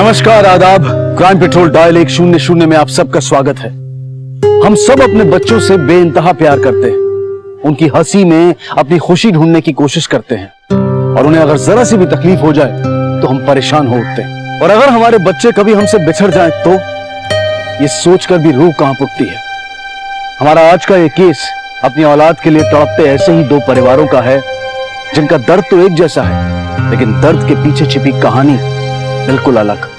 नमस्कार, आदाब। Crime petrol dial 100 में आप सबका स्वागत है। हम सब अपने बच्चों से बेइंतहा प्यार करते हैं, उनकी हंसी में अपनी खुशी ढूंढने की कोशिश करते हैं और उन्हें अगर जरा सी भी तकलीफ हो जाए तो हम परेशान हो उठते हैं। और अगर हमारे बच्चे कभी हमसे बिछड़ जाएं तो ये सोचकर भी रूह कांप उठती है। हमारा आज का ये केस अपनी औलाद के लिए तड़पते ऐसे ही दो परिवारों का है जिनका दर्द तो एक जैसा है, लेकिन दर्द के पीछे छिपी कहानी बिल्कुल अलग।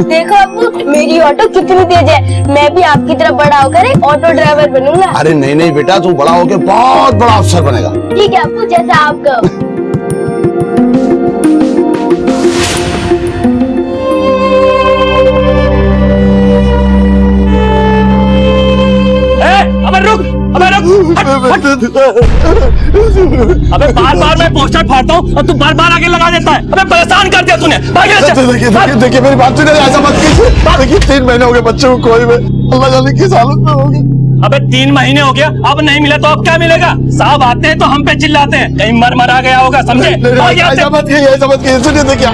देखो अब्बू, मेरी ऑटो कितनी तेज है। मैं भी आपकी तरह बड़ा होकर एक ऑटो ड्राइवर बनूंगा। अरे नहीं नहीं बेटा, तू बड़ा होके बहुत बड़ा अफसर बनेगा। ठीक है अब्बू, जैसा आप कहो। अबे रुक, अबे रुक, अबे बार मैं पोस्टर फाड़ता हूँ और तू बार आगे लगा देता है। अबे परेशान कर दिया तूने। देखिए मेरी बात सुनिए, ऐसा मत कीजिए। देखिए 3 महीने हो गए बच्चे को खोए हुए, अल्लाह जाने किस हालत में होगी। अबे 3 महीने हो गया, अब नहीं मिला तो अब क्या मिलेगा? साहब आते हैं तो हम पे चिल्लाते हैं, कहीं मरा गया होगा, समझे? ऐसा मत कीजिए, सुनिए देखिए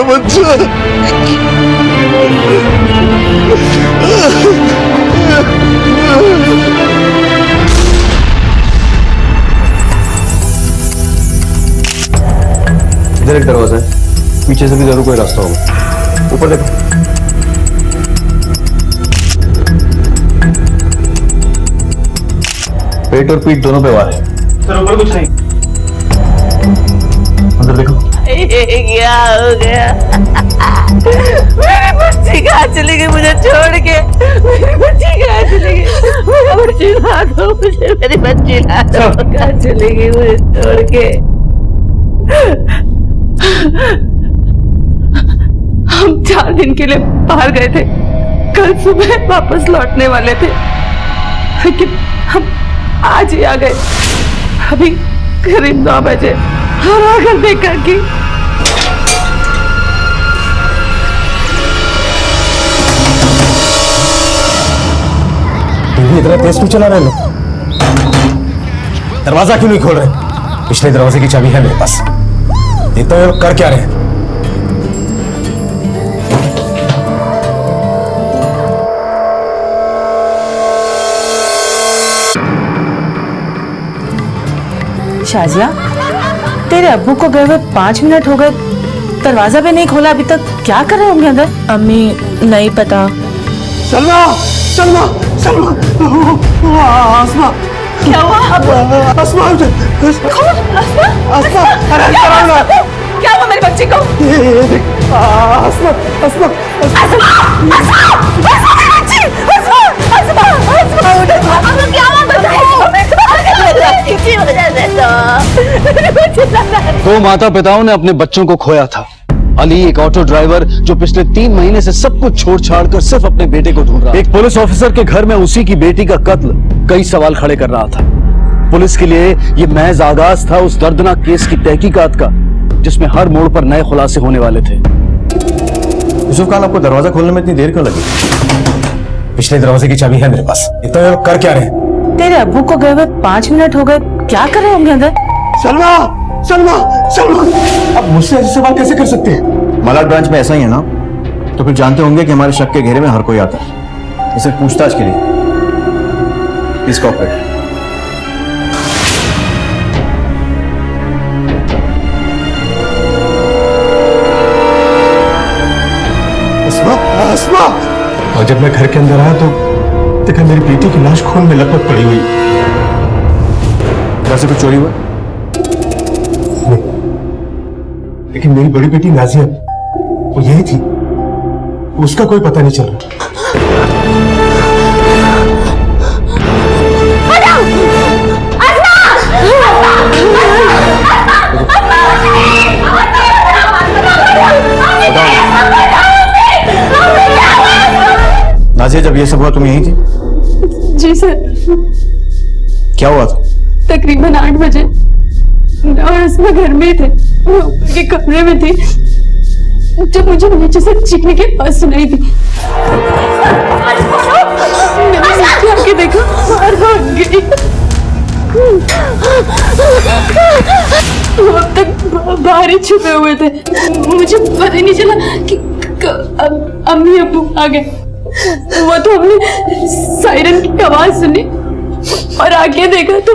बच्चा इधर एक दरवाजा है, पीछे से भी जरूर कोई रास्ता होगा। ऊपर देखो। पेट और पीठ दोनों पे वार है। सर ऊपर कुछ नहीं। अंदर देखो। क्या हो गया? मेरी बच्ची कहाँ चली गई मुझे छोड़ के? मेरी बच्ची कहाँ चली गई? मेरी बच्ची ला दो मुझे, मेरी बच्ची ला दो। कहाँ चली गई मुझे छोड़ के? हम 4 दिन के लिए बाहर गए थे, कल सुबह वापस लौटने वाले थे, लेकिन हम आज ही आ गए। अभी करीब 9 बजे और आकर देखा कि इतना तेज क्यों चला रहे लोग? दरवाजा क्यों नहीं खोल रहे? पिछले दरवाजे की चाबी है मेरे पास, देखता हूँ लोग कर क्या रहे हैं। शाजिया, तेरे अब्बू को गए हुए 5 मिनट हो गए, दरवाजा भी नहीं खोला अभी तक। क्या कर रहे होंगे अंदर? अम्मी नहीं पता। सलमा सलमा सलमा, आसमा क्या हुआ? आसमा आसमा, अरे क्या हुआ मेरी बच्ची को? आसमा आसमा दो माता पिताओं ने अपने बच्चों को खोया था। अली एक ऑटो ड्राइवर जो पिछले 3 महीने से सब कुछ छोड़ छाड़ कर सिर्फ अपने बेटे को ढूंढ रहा। एक पुलिस ऑफिसर के घर में उसी की बेटी का कत्ल कई सवाल खड़े कर रहा था। पुलिस के लिए ये महज आगाज था उस दर्दनाक केस की तहकीकात का, जिसमें हर मोड़ पर नए खुलासे होने वाले थे। यूसुफ खान, आपको दरवाजा खोलने में इतनी देर क्यों लगी? पिछले दरवाजे की चाबी है मेरे पास, इतना लोग कर क्या रहे हैं? तेरे अब्बू को गए हुए 5 मिनट हो गए, क्या कर रहे होंगे अंदर? सलमा सलमा सलमा, अब मुझसे ऐसे सवाल कैसे कर सकते हैं? मलाड ब्रांच में ऐसा ही है ना, तो फिर जानते होंगे कि हमारे शक के घेरे में हर कोई आता है। इसे पूछताछ के लिए प्लीज कोऑपरेट। आसमा, और जब मैं घर के अंदर आया तो देखा मेरी बेटी की लाश खून में लपट पड़ी हुई। घर से कुछ चोरी हुआ? लेकिन मेरी बड़ी बेटी नाजिया वो यही थी, उसका कोई पता नहीं चल रहा। नाजिया, जब ये सब हुआ तुम यहीं थी? जी सर, क्या हुआ था? तकरीबन 8 बजे और उसमें घर में ही थे, वो ऊपर के कमरे में थी जब मुझे नीचे से चीखने की आवाज सुनाई दी। मैंने नीचे आके देखा और भाग गई। वो अब तक बाहर ही छुपे हुए थे, मुझे पता ही नहीं चला कि अम्मी अब्बू आ गए। वो तो हमने सायरन की आवाज सुनी और आगे देखा तो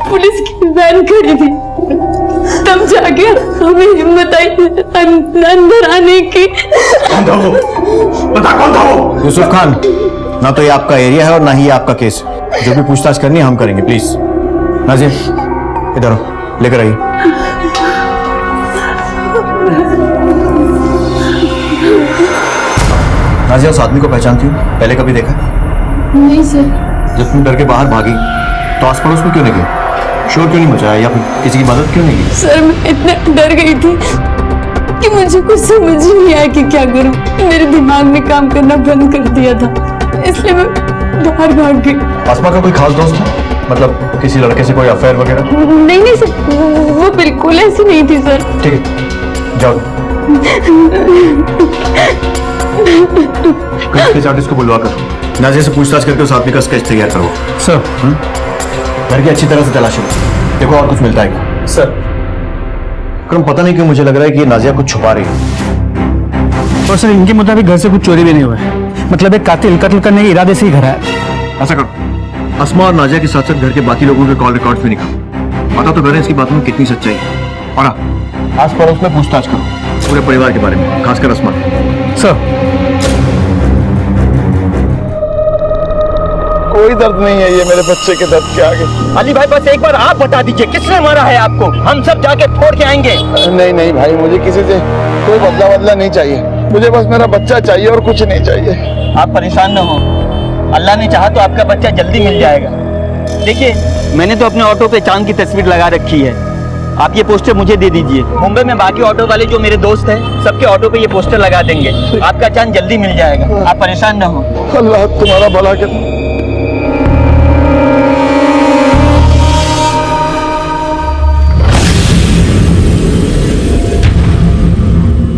पुलिस की वैन खड़ी थी। तब जाके हमें हिम्मत आई अंदर आने की। कौन था वो? बता कौन था वो? यूसुफ खान, ना तो ये आपका एरिया है और ना ही ये आपका केस है। जो भी पूछताछ करनी है हम करेंगे, प्लीज। नाजिया इधर आओ, लेकर आइए। नाजिया, उस आदमी को पहचानती हूँ? पहले कभी देखा? नहीं सर। जब तुम डर के बाहर भागी तो आस पड़ोस में क्यों नहीं गई? शोर क्यों नहीं मचाया या फिर किसी की मदद क्यों नहीं की? सर मैं इतना डर गई थी कि मुझे कुछ समझ ही नहीं आया कि क्या करूं। मेरे दिमाग ने काम करना बंद कर दिया था, इसलिए मैं बाहर भाग गई। आसमा का कोई खास दोस्त है? मतलब किसी लड़के से कोई अफेयर वगैरह? नहीं सर, वो बिल्कुल ऐसी नहीं थी सर। ठीक है, जाओ। स्केच आर्टिस्ट को बुलवा कर नाजिया से पूछताछ करके उस आदमी का स्केच तैयार करो। सर, घर की अच्छी तरह से तलाशी लो, देखो और कुछ मिलता है क्या। सर, अक्रम, पता नहीं क्यों मुझे लग रहा है कि ये नाजिया कुछ छुपा रही है। और सर इनके मुताबिक घर से कुछ चोरी भी नहीं हुआ है। मतलब एक कातिल कत्ल करने के इरादे से ही घर आया। ऐसा करो, अस्मा और नाजिया के साथ साथ घर के बाकी लोगों के कॉल रिकॉर्ड भी निकालो। पता तो करें इसकी बातों में कितनी सच्चाई है। और आस पड़ोस में पूछताछ करो पूरे परिवार के बारे में, खासकर अस्मा के। सर, कोई दर्द नहीं है ये मेरे बच्चे के दर्द के आगे। अली भाई, बस एक बार आप बता दीजिए किसने मारा है आपको, हम सब जाके फोड़ के आएंगे। नहीं नहीं भाई, मुझे किसी से कोई बदला नहीं चाहिए। मुझे बस मेरा बच्चा चाहिए और कुछ नहीं चाहिए। आप परेशान न हो, अल्लाह ने चाहा तो आपका बच्चा जल्दी मिल जाएगा। देखिए, मैंने तो अपने ऑटो पे चांद की तस्वीर लगा रखी है, आप ये पोस्टर मुझे दे दीजिए। मुंबई में बाकी ऑटो वाले जो मेरे दोस्त हैं, सबके ऑटो पे ये पोस्टर लगा देंगे। आपका चांद जल्दी मिल जाएगा, आप परेशान न हो। अल्लाह तुम्हारा भला करे।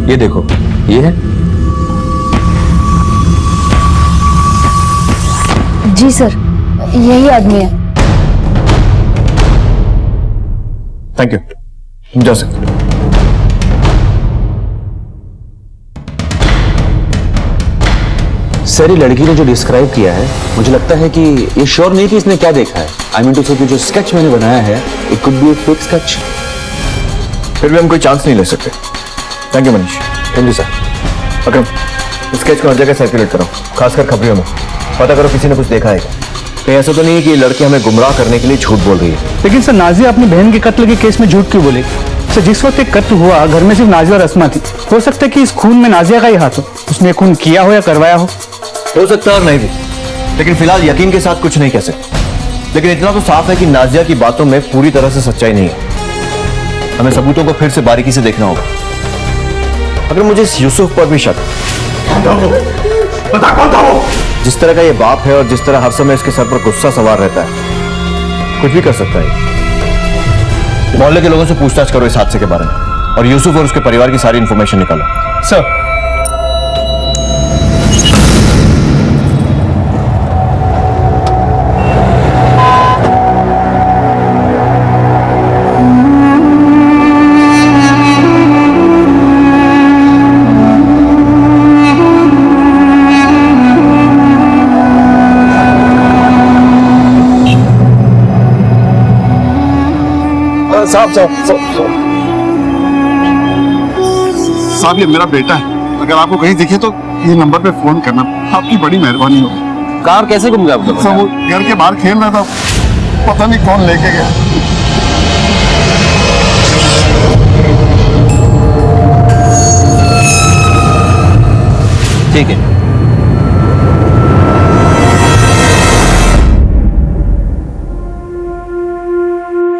ये देखो, ये है। जी सर, यही आदमी है। थैंक यू, तुम जा सकते हो। सर, ये लड़की ने जो डिस्क्राइब किया है, मुझे लगता है कि ये श्योर नहीं कि इसने क्या देखा है। आई मीन टू से कि जो स्केच मैंने बनाया है, it could be A fake sketch. फिर भी हम कोई चांस नहीं ले सकते। Thank you Manish. Thank you sir. Akram, sketch को हर जगह सर्कुलेट करो, खासकर खबरियों में। पता करो किसी ने कुछ देखा है क्या। कहीं ऐसा तो नहीं है कि ये लड़की हमें गुमराह करने के लिए झूठ बोल रही है। लेकिन सर, नाजिया अपनी बहन के कत्ल के केस में झूठ क्यों बोले? सर, जिस वक्त एक कत्ल हुआ, घर में सिर्फ नाजिया और अस्मा थी। हो सकता है कि इस खून में नाजिया का ही हाथ हो, उसने खून किया हो या करवाया हो सकता है और नहीं भी, लेकिन फिलहाल यकीन के साथ कुछ नहीं कह सकते। लेकिन इतना तो साफ है कि नाजिया की बातों में पूरी तरह से सच्चाई नहीं है। हमें सबूतों को फिर से बारीकी से देखना होगा। अगर मुझे इस यूसुफ पर भी शक, बता कौन था वो? जिस तरह का ये बाप है और जिस तरह हर समय इसके सर पर गुस्सा सवार रहता है, कुछ भी कर सकता है। मोहल्ले के लोगों से पूछताछ करो इस हादसे के बारे में और यूसुफ और उसके परिवार की सारी इंफॉर्मेशन निकालो। सर। साहब, ये मेरा बेटा है। अगर आपको कहीं दिखे तो ये नंबर पे फोन करना, आपकी बड़ी मेहरबानी होगी। कार कैसे गुम गया आपका? सब वो घर के बाहर खेल रहा था, पता नहीं कौन लेके गया। ठीक है,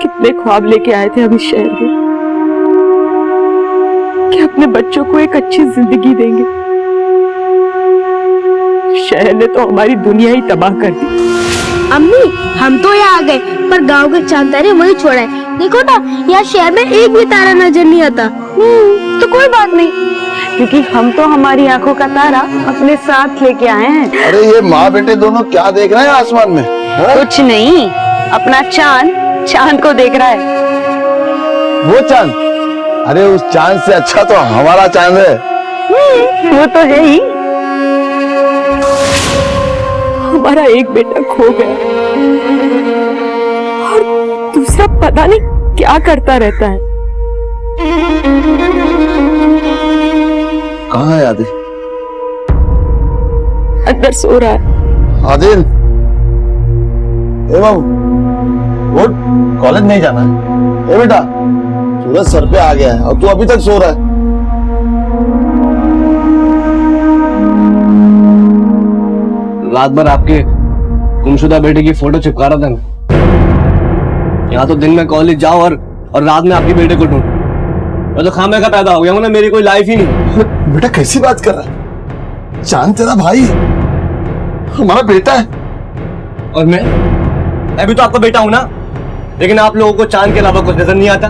कितने ख्वाब लेके आए थे हम इस शहर में कि अपने बच्चों को एक अच्छी जिंदगी देंगे। शहर ने तो हमारी दुनिया ही तबाह कर दी। अम्मी हम तो यहाँ आ गए पर गांव के चांद तारे वही छोड़े। देखो ना यहाँ शहर में एक भी तारा नजर नहीं आता। तो कोई बात नहीं, क्योंकि हम तो हमारी आंखों का तारा अपने साथ लेके आए हैं। अरे ये माँ बेटे दोनों क्या देख रहे हैं आसमान में? हाँ? कुछ नहीं, अपना चांद चांद को देख रहा है। वो चांद? अरे उस चांद से अच्छा तो हमारा चांद है। वो तो है ही। हमारा एक बेटा खो गया और दूसरा पता नहीं क्या करता रहता है। कहाँ है आदिल? अंदर सो रहा है। आदिल, ए बाबू, वो कॉलेज नहीं जाना है? ए बेटा, सूरज सर पे आ गया है और तू अभी तक सो रहा है। रात भर आपके गुमशुदा बेटे की फोटो चिपका रहा था मैं। यहाँ तो दिन में कॉलेज जाओ और रात में आपके बेटे को ढूंढ। मैं तो खामे का पैदा हो गया हूँ ना, मेरी कोई लाइफ ही नहीं। बेटा कैसी बात कर रहा है? चांद तेरा भाई है, हमारा बेटा है। और मैं भी तो आपका बेटा हूं ना, लेकिन आप लोगों को चांद के अलावा कुछ नजर नहीं आता।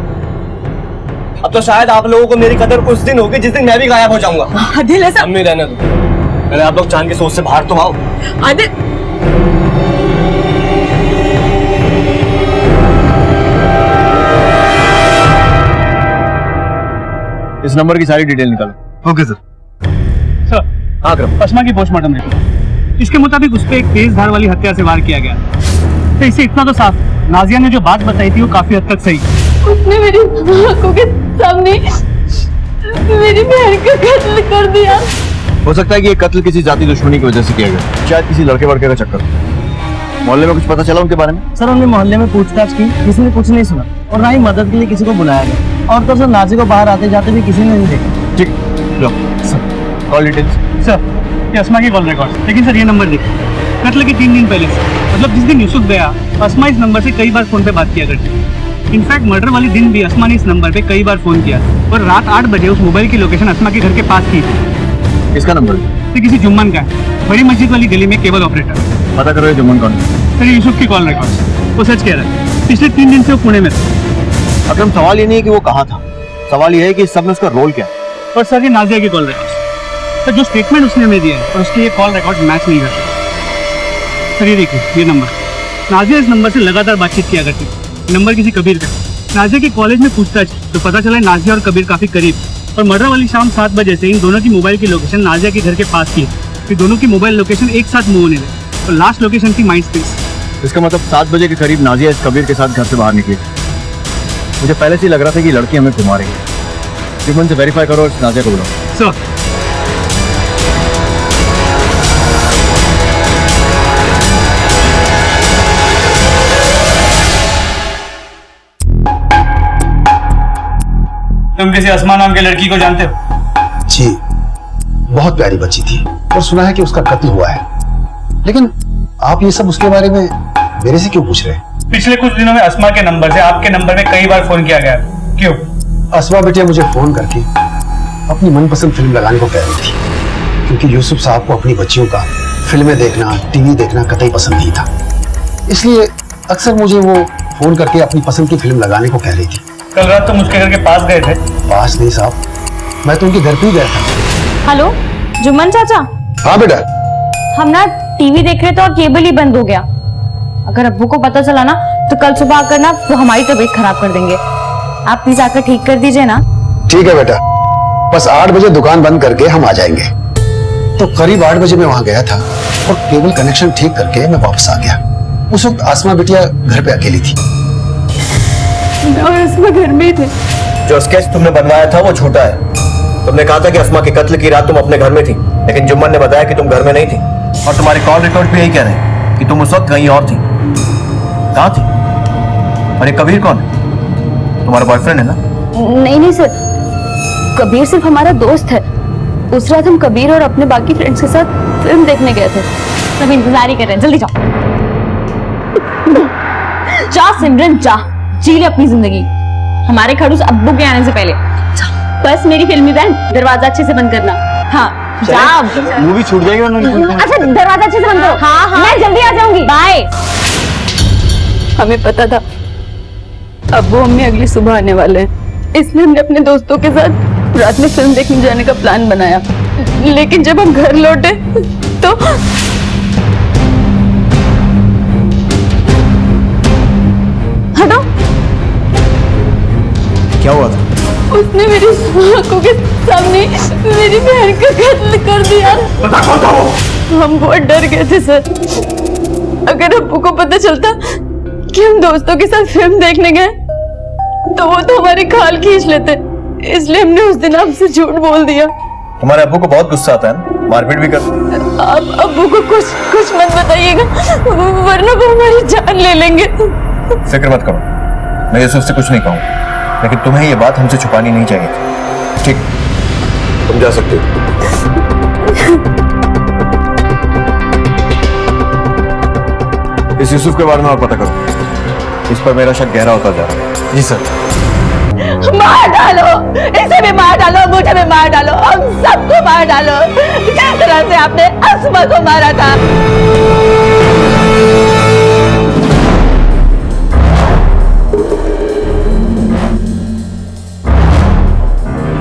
अब तो शायद आप लोगों को मेरी कदर उस दिन होगी जिस दिन मैं भी गायब हो जाऊंगा। आदिल ऐसा अम्मी रहने दो, पहले आप लोग चांद की सोच से बाहर तो आओ। आदिल, इस नंबर की सारी डिटेल निकालो। Okay sir. सर, हाँ क्रम, अस्मा की पोस्टमार्टम रिपोर्ट, इसके मुताबिक उस पर एक तेज धार वाली हत्या से वार किया गया। तो इससे इतना तो साफ, नाजिया ने जो बात बताई थी वो काफी हद तक सही। उसने मेरी आंखों के सामने मेरी बहन का कत्ल कर दिया। हो सकता है कि ये कत्ल किसी जाति दुश्मनी की वजह से किया गया, शायद किसी लड़के वड़के का चक्कर। मोहल्ले में कुछ पता चला उनके बारे में? सर हमने मोहल्ले में पूछताछ की, किसी ने कुछ नहीं सुना और ना ही मदद के लिए किसी को बुलाया गया। और तो सर नाजी को बाहर आते जाते भी किसी ने नहीं देखा। ठीक, लो सर, कॉल डिटेल्स। सर, ये अस्मा की कॉल रिकॉर्ड। लेकिन सर ये नंबर देखिए, कत्ल के 3 दिन पहले से, मतलब जिस दिन यूसुफ गया, अस्मा इस नंबर से कई बार फोन पे बात किया करती। इनफैक्ट मर्डर वाले दिन भी अस्मा ने इस नंबर पे कई बार फोन किया और रात 8 बजे उस मोबाइल की लोकेशन अस्मा के घर के पास की थी। इसका नंबर तो किसी जुम्मन का है, बड़ी मस्जिद वाली गली में केबल ऑपरेटर। पता करो ये जुम्मन कौन है। सर ये यूसुफ की कॉल रिकॉर्ड, वो सच कह रहा है। पिछले 3 दिन से वो पुणे में था। अक्रम, सवाल ये नहीं है कि वो कहाँ था, सवाल ये है कि इस सब में उसका रोल क्या है। और सर ये नाजिया की कॉल रिकॉर्ड, सर जो स्टेटमेंट उसने हमें दिया है और उसके ये कॉल रिकॉर्ड मैच नहीं करते। सर ये देखिए, ये नंबर, नाजिया इस नंबर से लगातार बातचीत किया करती थी। नंबर किसी कबीर का। नाजिया के कॉलेज में पूछताछ तो पता चला नाजिया और कबीर काफी करीब, और मर्डर वाली शाम 7 बजे से इन दोनों की मोबाइल की लोकेशन नाजिया के घर के पास की। फिर दोनों की मोबाइल लोकेशन एक साथ मूव होने लगी और लास्ट लोकेशन थी माइंड स्पेस। इसका मतलब 7 बजे के करीब नाजिया इस कबीर के साथ घर से बाहर निकली। मुझे पहले से ही लग रहा था कि लड़की हमें घुमा रही है। जुम्मन से वेरीफाई करो और इस नाजिया को बुलाओ। सर तुम किसी अस्मा नाम के लड़की को जानते हो? जी, बहुत प्यारी बच्ची थी और सुना है कि उसका कत्ल हुआ है। लेकिन आप ये सब उसके बारे में मेरे से क्यों पूछ रहे हैं? पिछले कुछ दिनों में अस्मा के नंबर से आपके नंबर में कई बार फोन किया गया, क्यों? अस्मा बेटिया मुझे फोन करके अपनी मनपसंद फिल्म लगाने को कह रही थी, क्योंकि यूसुफ साहब को अपनी बच्चियों का फिल्में देखना, टीवी देखना कतई पसंद नहीं था। इसलिए अक्सर मुझे वो फोन करके अपनी पसंद की फिल्म लगाने को कह रही थी। कल रात तुम उसके घर के पास गए थे? पास नहीं साहब, मैं तो उनके घर पे ही गया था। हेलो जुम्मन चाचा, हाँ बेटा, हम ना टीवी देख रहे थे और केबल ही बंद हो गया। अगर अब्बू को पता चला ना तो कल सुबह आकर ना वो हमारी तबीयत खराब कर देंगे। आप प्लीज आकर ठीक कर दीजिए ना। ठीक है बेटा, बस 8 बजे दुकान बंद करके हम आ जाएंगे। तो करीब 8 बजे मैं वहां गया था और केबल कनेक्शन ठीक करके मैं वापस आ गया। उस वक्त आसमा बिटिया घर पे अकेली थी। और अस्मा घर में ही थे। जो स्केच तुमने बनवाया था वो झूठा है। तुमने कहा था कि अस्मा के कत्ल की रात तुम अपने घर में थी। लेकिन जुम्मन ने बताया कि तुम घर में नहीं थी और तुम्हारे कॉल रिकॉर्ड पे यही कह रहे हैं कि तुम उस वक्त कहीं और थी। कहाँ थी? और ये कबीर कौन है? तुम्हारा बॉयफ्रेंड है ना? नहीं सर, कबीर सिर्फ हमारा दोस्त है। उस रात हम कबीर और अपने बाकी फ्रेंड्स के साथ फिल्म देखने गए थे। सब इंतजार ही कर रहे हैं, जल्दी जाओ। जा सिमरन जा, जी ले अपनी जिंदगी हमारे खड़ूस अब्बू के आने से पहले। बस मेरी फिल्मी बहन, दरवाजा अच्छे से बंद करना। हाँ जा, मूवी छूट जाएगी। अच्छा दरवाजा अच्छे से बंद करो। हाँ हाँ मैं जल्दी आ जाऊंगी, बाय। हमें पता था अब्बू अम्मी अगली सुबह आने वाले हैं, इसलिए हमने अपने दोस्तों के साथ रात में फिल्म देखने जाने का प्लान बनाया। लेकिन जब हम घर लौटे तो हटो, क्या हुआ था? उसने मेरी आंखों के सामने मेरी बहन का कत्ल कर दिया। बता कौन था वो? हम बहुत डर गए थे सर। अगर अब्बू को पता चलता कि हम दोस्तों के साथ फिल्म देखने गए तो वो तो हमारी खाल खींच लेते, इसलिए हमने उस दिन आपसे झूठ बोल दिया। तुम्हारे अब्बू को बहुत गुस्सा आता है ना, मारपीट भी करते हैं। आप अब्बू को कुछ मत बताइएगा, वरना वो हमारी जान ले लेंगे। फिक्र मत करो, मैं यूसुफ से कुछ नहीं कहूँगा, लेकिन तुम्हें ये बात हमसे छुपानी नहीं चाहिए थी। ठीक, तुम जा सकते हो। इस यूसुफ के बारे में और पता करो, इस पर मेरा शक गहरा होता जा रहा है। जी सर। मार डालो, इसे भी मार डालो, मुझे भी मार डालो, हम सबको मार डालो, जिस तरह से आपने अस्मा को मारा था।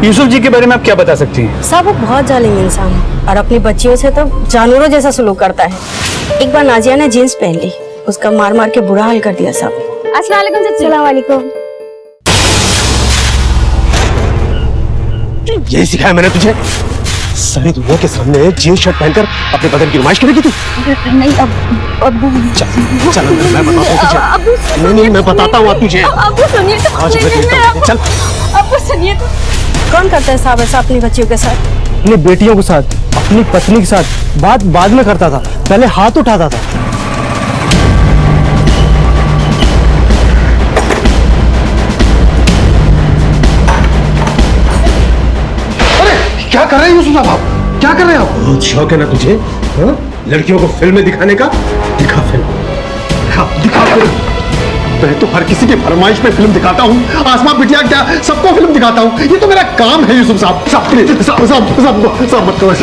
यूसुफ जी के बारे में आप क्या बता सकती हैं? साहब वो बहुत जालिम इंसान है और अपनी बच्चियों से तो जानवरों जैसा सलूक करता है। एक बार नाजिया ने जींस पहन ली, उसका मार मार के बुरा हाल कर दिया साहब। अस्सलाम वालेकुम। यही सिखाया मैंने तुझे? सारी दुनिया के सामने जींस शर्ट पहनकर अपने बदन की नुमाइश करेगी तू? नहीं अब्बू चल मैं बताता हूँ तुझे। नहीं मैं बताता हूँ तुझे। अब्बू सुनिए तो, आज मैं देखता हूँ। चल अब्बू सुनिए तो। कौन करता है साहब ऐसा अपनी बच्चियों के साथ? अपनी बेटियों के साथ, अपनी पत्नी के साथ बात बाद में करता था, पहले हाथ उठाता था। क्या कर रहे हैं यूसुफ साहब आप? क्या कर रहे हैं आप? बहुत शौक है ना तुझे, हाँ? लड़कियों को फिल्में दिखाने का? दिखा फिल्म, दिखा फिल्म। मैं तो हर किसी की फरमाइश में फिल्म दिखाता हूँ। आसमां बिटिया क्या सबको फिल्म दिखाता हूँ, ये तो मेरा काम है यूसुफ साहब। साहब मत करो,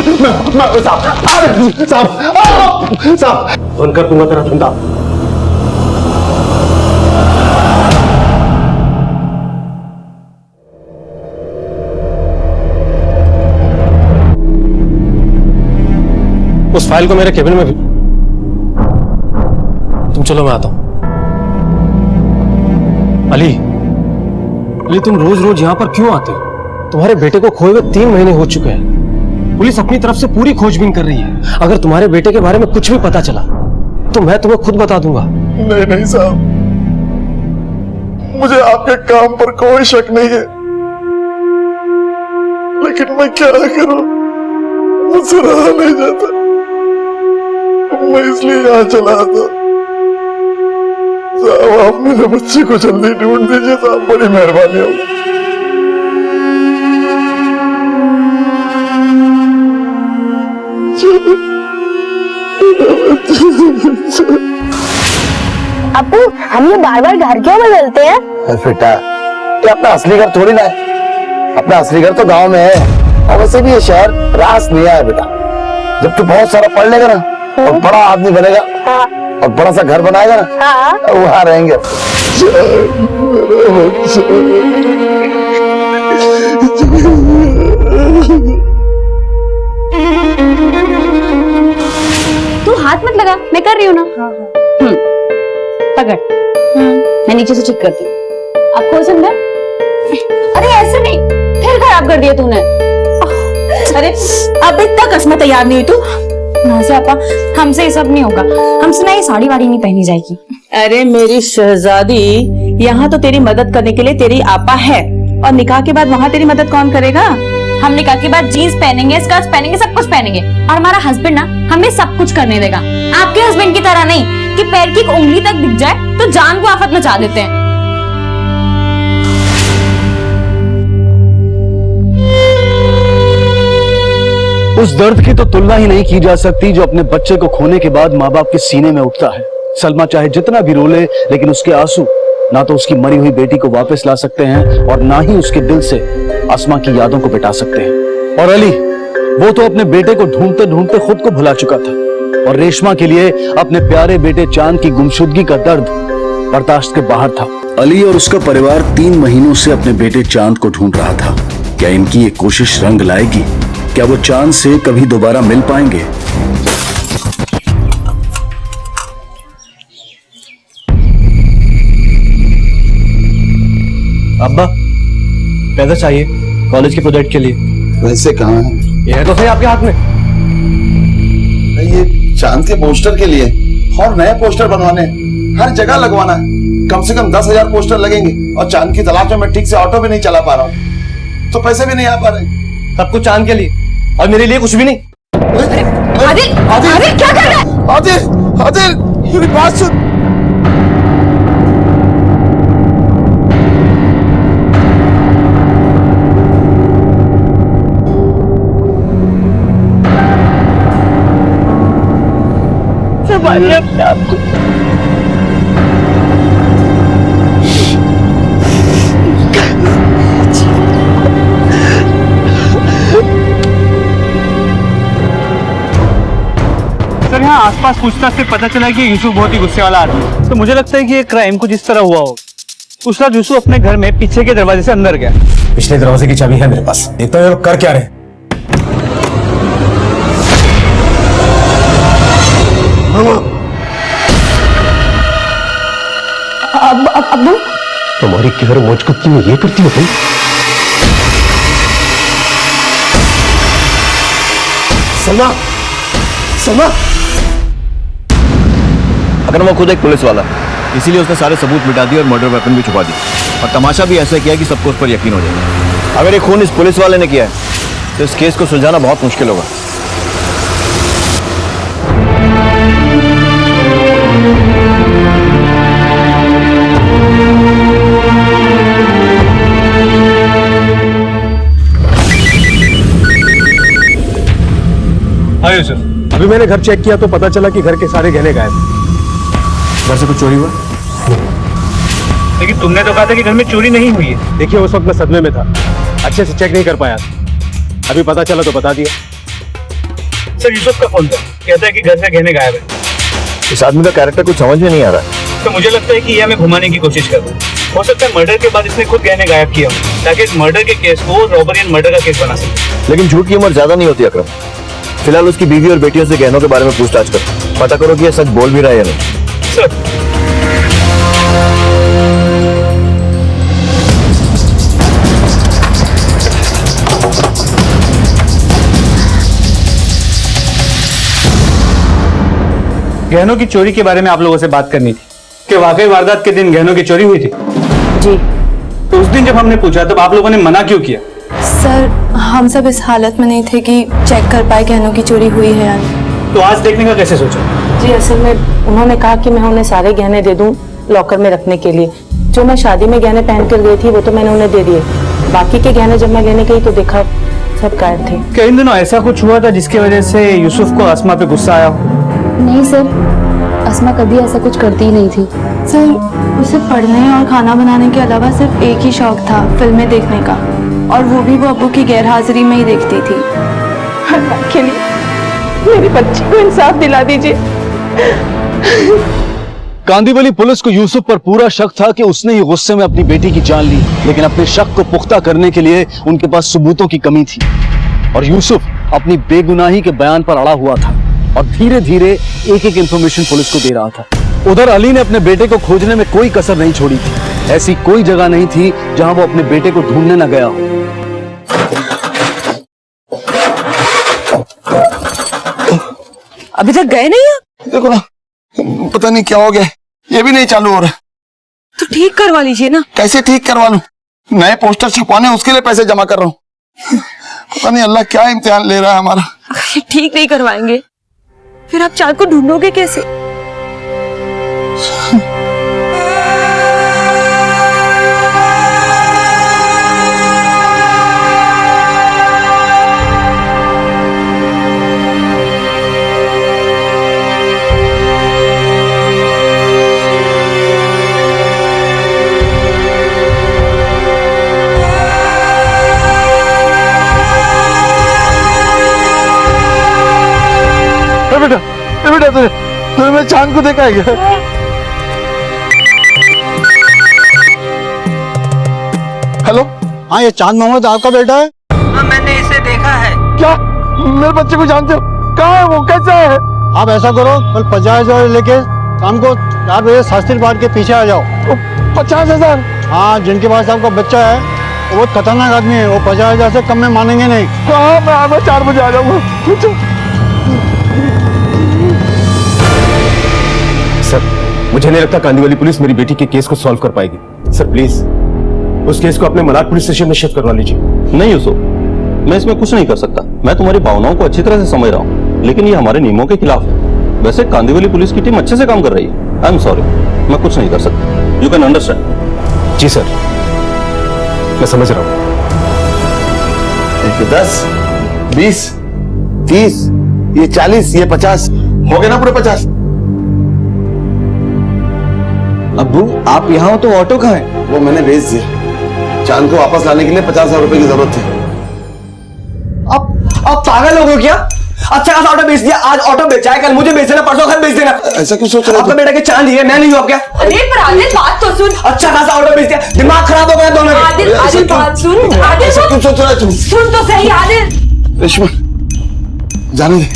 साहब बंद कर दूंगा तेरा धंधा। उस फाइल को मेरे केबिन में भी। तुम चलो मैं आता हूं। अली तुम रोज रोज यहां पर क्यों आते हो? तुम्हारे बेटे को खोए हुए 3 महीने हो चुके हैं। पुलिस अपनी तरफ से पूरी खोजबीन कर रही है। अगर तुम्हारे बेटे के बारे में कुछ भी पता चला तो मैं तुम्हें खुद बता दूंगा। नहीं साहब, मुझे आपके काम पर कोई शक नहीं है, लेकिन मैं क्या करूं, मुझसे रहा नहीं जाता। मैं इसलिए यहाँ चला था। साहब आप मेरे बच्चे को जल्दी ढूंढ दीजिए साहब, बड़ी मेहरबानी होगी। अप्पू हम ये बार बार घर क्यों बदलते हैं? बेटा ये अपना असली घर थोड़ी ना है, अपना असली घर तो गांव में है। और वैसे भी ये शहर रास नहीं है बेटा। जब तू बहुत सारा पढ़ लेगा ना और बड़ा आदमी बनेगा, हाँ। और बड़ा सा घर बनाएगा ना, हाँ। वहां रहेंगे। तू हाथ मत लगा, मैं कर रही हूँ ना। पकड़, मैं नीचे से ठीक करती हूँ। अब खोल अंदर। अरे ऐसे नहीं, फिर खराब कर दिया तूने। अरे अब इतना कसम तैयार नहीं हुई तू। नाज़िया आपा, हमसे ये सब नहीं होगा। हमसे ना ये साड़ी वाड़ी नहीं पहनी जाएगी। अरे मेरी शहजादी, यहाँ तो तेरी मदद करने के लिए तेरी आपा है, और निकाह के बाद वहाँ तेरी मदद कौन करेगा? हमने कहा कि बार जीन्स पहनेंगे, स्कर्ट्स पहनेंगे, सब कुछ पहनेंगे। और हमारा हस्बैंड ना हमें सब कुछ करने देगा। आपके हस्बैंड की तरह नहीं कि पैर की एक उंगली तक दिख जाए तो जान को आफत मचा देते हैं। उस दर्द की तो तुलना ही नहीं की जा सकती जो अपने बच्चे को खोने के बाद माँ बाप के सीने में उठता है। सलमा चाहे जितना भी रोले, लेकिन उसके आंसू ना तो उसकी मरी हुई बेटी को वापस ला सकते हैं और ना ही उसके दिल से अस्मा की यादों को मिटा सकते हैं। और अली, वो तो अपने बेटे को ढूंढते ढूंढते खुद को भुला चुका था और रेशमा के लिए अपने प्यारे बेटे चांद की गुमशुदगी का दर्द बर्दाश्त के बाहर था। अली और उसका परिवार 3 महीनों से अपने बेटे चांद को ढूंढ रहा था। क्या इनकी ये कोशिश रंग लाएगी? क्या वो चांद से कभी दोबारा मिल पाएंगे? अब्बा, पैसा चाहिए कॉलेज के प्रोजेक्ट के लिए। वैसे कहाँ है? ये है तो सही आपके हाथ में। ये चांद के पोस्टर के लिए और नए पोस्टर बनवाने, हर जगह लगवाना है। कम से कम 10,000 पोस्टर लगेंगे और चांद की तलाश में मैं ठीक से ऑटो भी नहीं चला पा रहा हूँ, तो पैसे भी नहीं आ पा रहे। सब कुछ चांद के लिए और मेरे लिए कुछ भी नहीं। आदिल, आदिल क्या कर रहा है? आदिल, आदिल, मेरी बात सुन। संभालिए अपने आप को। सर, यहाँ आसपास पूछताछ से पता चला कि यूसुफ बहुत ही गुस्से वाला आदमी है। तो मुझे लगता है कि ये क्राइम कुछ इस तरह हुआ हो। उस रात यूसुफ अपने घर में पीछे के दरवाजे से अंदर गया। पिछले दरवाजे की चाबी है मेरे पास, देखता हूँ ये लोग कर क्या रहे हैं। अब्बू, तुम्हारी गैर मौजूदगी में ये करती हो तुम? सलमा, सलमा। अगर वो खुद एक पुलिस वाला है, इसीलिए उसने सारे सबूत मिटा दिए और मर्डर वेपन भी छुपा दी। और तमाशा भी ऐसा किया कि सबको उस पर यकीन हो जाए। अगर ये खून इस पुलिस वाले ने किया है तो इस केस को सुलझाना बहुत मुश्किल होगा। हाँ यूसुफ, अभी मैंने घर चेक किया तो पता चला कि घर के सारे गहने गायब। घर से कुछ चोरी हुआ? लेकिन तुमने तो कहा था कि घर में चोरी नहीं हुई है। देखिए, उस वक्त मैं सदमे में था, अच्छे से चेक नहीं कर पाया। अभी पता चला तो बता दिया। सर, यूसुफ का फोन था, कहता है कि घर से गहने गायब है। इस आदमी का कैरेक्टर कुछ समझ में नहीं आ रहा। तो मुझे लगता है कि ये हमें घुमाने की कोशिश कर रहा है। हो सकता है मर्डर के बाद इसने खुद गहने गायब किया हो, ताकि इस मर्डर के केस को रॉबरी एंड मर्डर का केस बना सके। लेकिन झूठ की उम्र ज्यादा नहीं होती अकरम। फिलहाल उसकी बीवी और बेटियों से गहनों के बारे में पूछताछ कर पता करो कि ये सच बोल भी रहा है या नहीं। सर, गहनों की चोरी के बारे में आप लोगों से बात करनी थी कि वाकई वारदात के दिन गहनों की चोरी हुई थी। जी। तो उस दिन जब हमने पूछा तब आप लोगों ने मना क्यों किया? सर, हम सब इस हालत में नहीं थे कि चेक कर पाए गहनों की चोरी हुई है या नहीं। तो आज देखने का कैसे सोचा? जी, असल में उन्होंने कहा कि मैं उन्हें सारे गहने दे दूं लॉकर में रखने के लिए। जो मैं शादी में गहने पहन कर गई थी वो तो मैंने उन्हें दे दिए, बाकी के गहने जब मैं लेने गई तो देखा सब गायब थे। क्या इन दिनों ऐसा कुछ हुआ था जिसकी वजह से यूसुफ को अस्मा पे गुस्सा आया? नहीं सर, अस्मा कभी ऐसा कुछ करती ही नहीं थी। सर, उसे पढ़ने और खाना बनाने के अलावा सिर्फ एक ही शौक था, फिल्में देखने का, और वो भी वो अब्बू की गैरहाजिरी में ही देखती थी। अल्लाह के लिए मेरी बच्ची को इंसाफ दिला दीजिए। कांदीवली पुलिस को यूसुफ पर पूरा शक था कि उसने ही गुस्से में अपनी बेटी की जान ली, लेकिन अपने शक को पुख्ता करने के लिए उनके पास सबूतों की कमी थी और यूसुफ अपनी बेगुनाही के बयान पर अड़ा हुआ था और धीरे धीरे एक एक इंफॉर्मेशन पुलिस को दे रहा था। उधर अली ने अपने बेटे को खोजने में कोई कसर नहीं छोड़ी थी। ऐसी कोई जगह नहीं थी जहां वो अपने बेटे को ढूंढने न गया हो। अभी तक गए नहीं आप? देखो ना, पता नहीं क्या हो गया, ये भी नहीं चालू हो रहा। तो ठीक करवा लीजिए ना। कैसे ठीक करवा लूं? नए पोस्टर छपवाने उसके लिए पैसे जमा कर रहा हूँ। पता नहीं अल्लाह क्या इम्तिहान ले रहा है हमारा। ये ठीक नहीं करवाएंगे फिर आप चांद को ढूंढोगे कैसे? बेटा तुमने चांद को देखा है क्या? हेलो, हाँ ये चांद मोहम्मद आपका बेटा है? हाँ मैंने इसे देखा है। क्या मेरे बच्चे को जानते हो? कहाँ है वो, कैसा है? आप ऐसा करो कल 50,000 लेके शाम को 4 बजे शास्त्री पार्क के पीछे आ जाओ। 50,000? हाँ, जिनके पास आपका बच्चा है वो बहुत खतरनाक आदमी है, वो 50,000 से कम में मानेंगे नहीं। हाँ मैं 4 बजे आ जाऊंगा। सर मुझे नहीं लगता कांदी वाली पुलिस मेरी बेटी के केस को सॉल्व कर पाएगी। सर प्लीज उस केस को अपने मलाड पुलिस स्टेशन में शिफ्ट करवा लीजिए। नहीं यूसुफ, मैं इसमें कुछ नहीं कर सकता। मैं तुम्हारी भावनाओं को अच्छी तरह से समझ रहा हूँ, लेकिन ये हमारे नियमों के खिलाफ है। वैसे कांदी वाली पुलिस की टीम अच्छे से काम कर रही है। आई एम सॉरी, मैं कुछ नहीं कर सकता। You can understand. जी सर, मैं समझ रहा हूँ। 10, 20, 30, ये 40, ये 50 हो गए ना पूरे 50। अब्बू आप यहाँ हो तो ऑटो कहाँ है? वो मैंने भेज दिया। चांद को वापस लाने के लिए 50,000 रुपए की जरूरत थी। आप पागल हो गए क्या? अच्छा खासा ऑटो बेच दिया, आज ऑटो बेचा है, कल मुझे बेच देना, परसों कल बेच देना। ऐसा क्यों सोच रहे हो? आपका बेटा के चांद ही है, मैं नहीं हूँ आप क्या? अरे पर आदिल बात तो सुन। अच्छा खासा ऑटो बेच दिया, दिमाग खराब हो गया दोनों का। आदिल बात सुन। आदिल ऐसा क्यों सोच रहा है तुम? सुन तो सही आदिल। रेशमा जाने दे,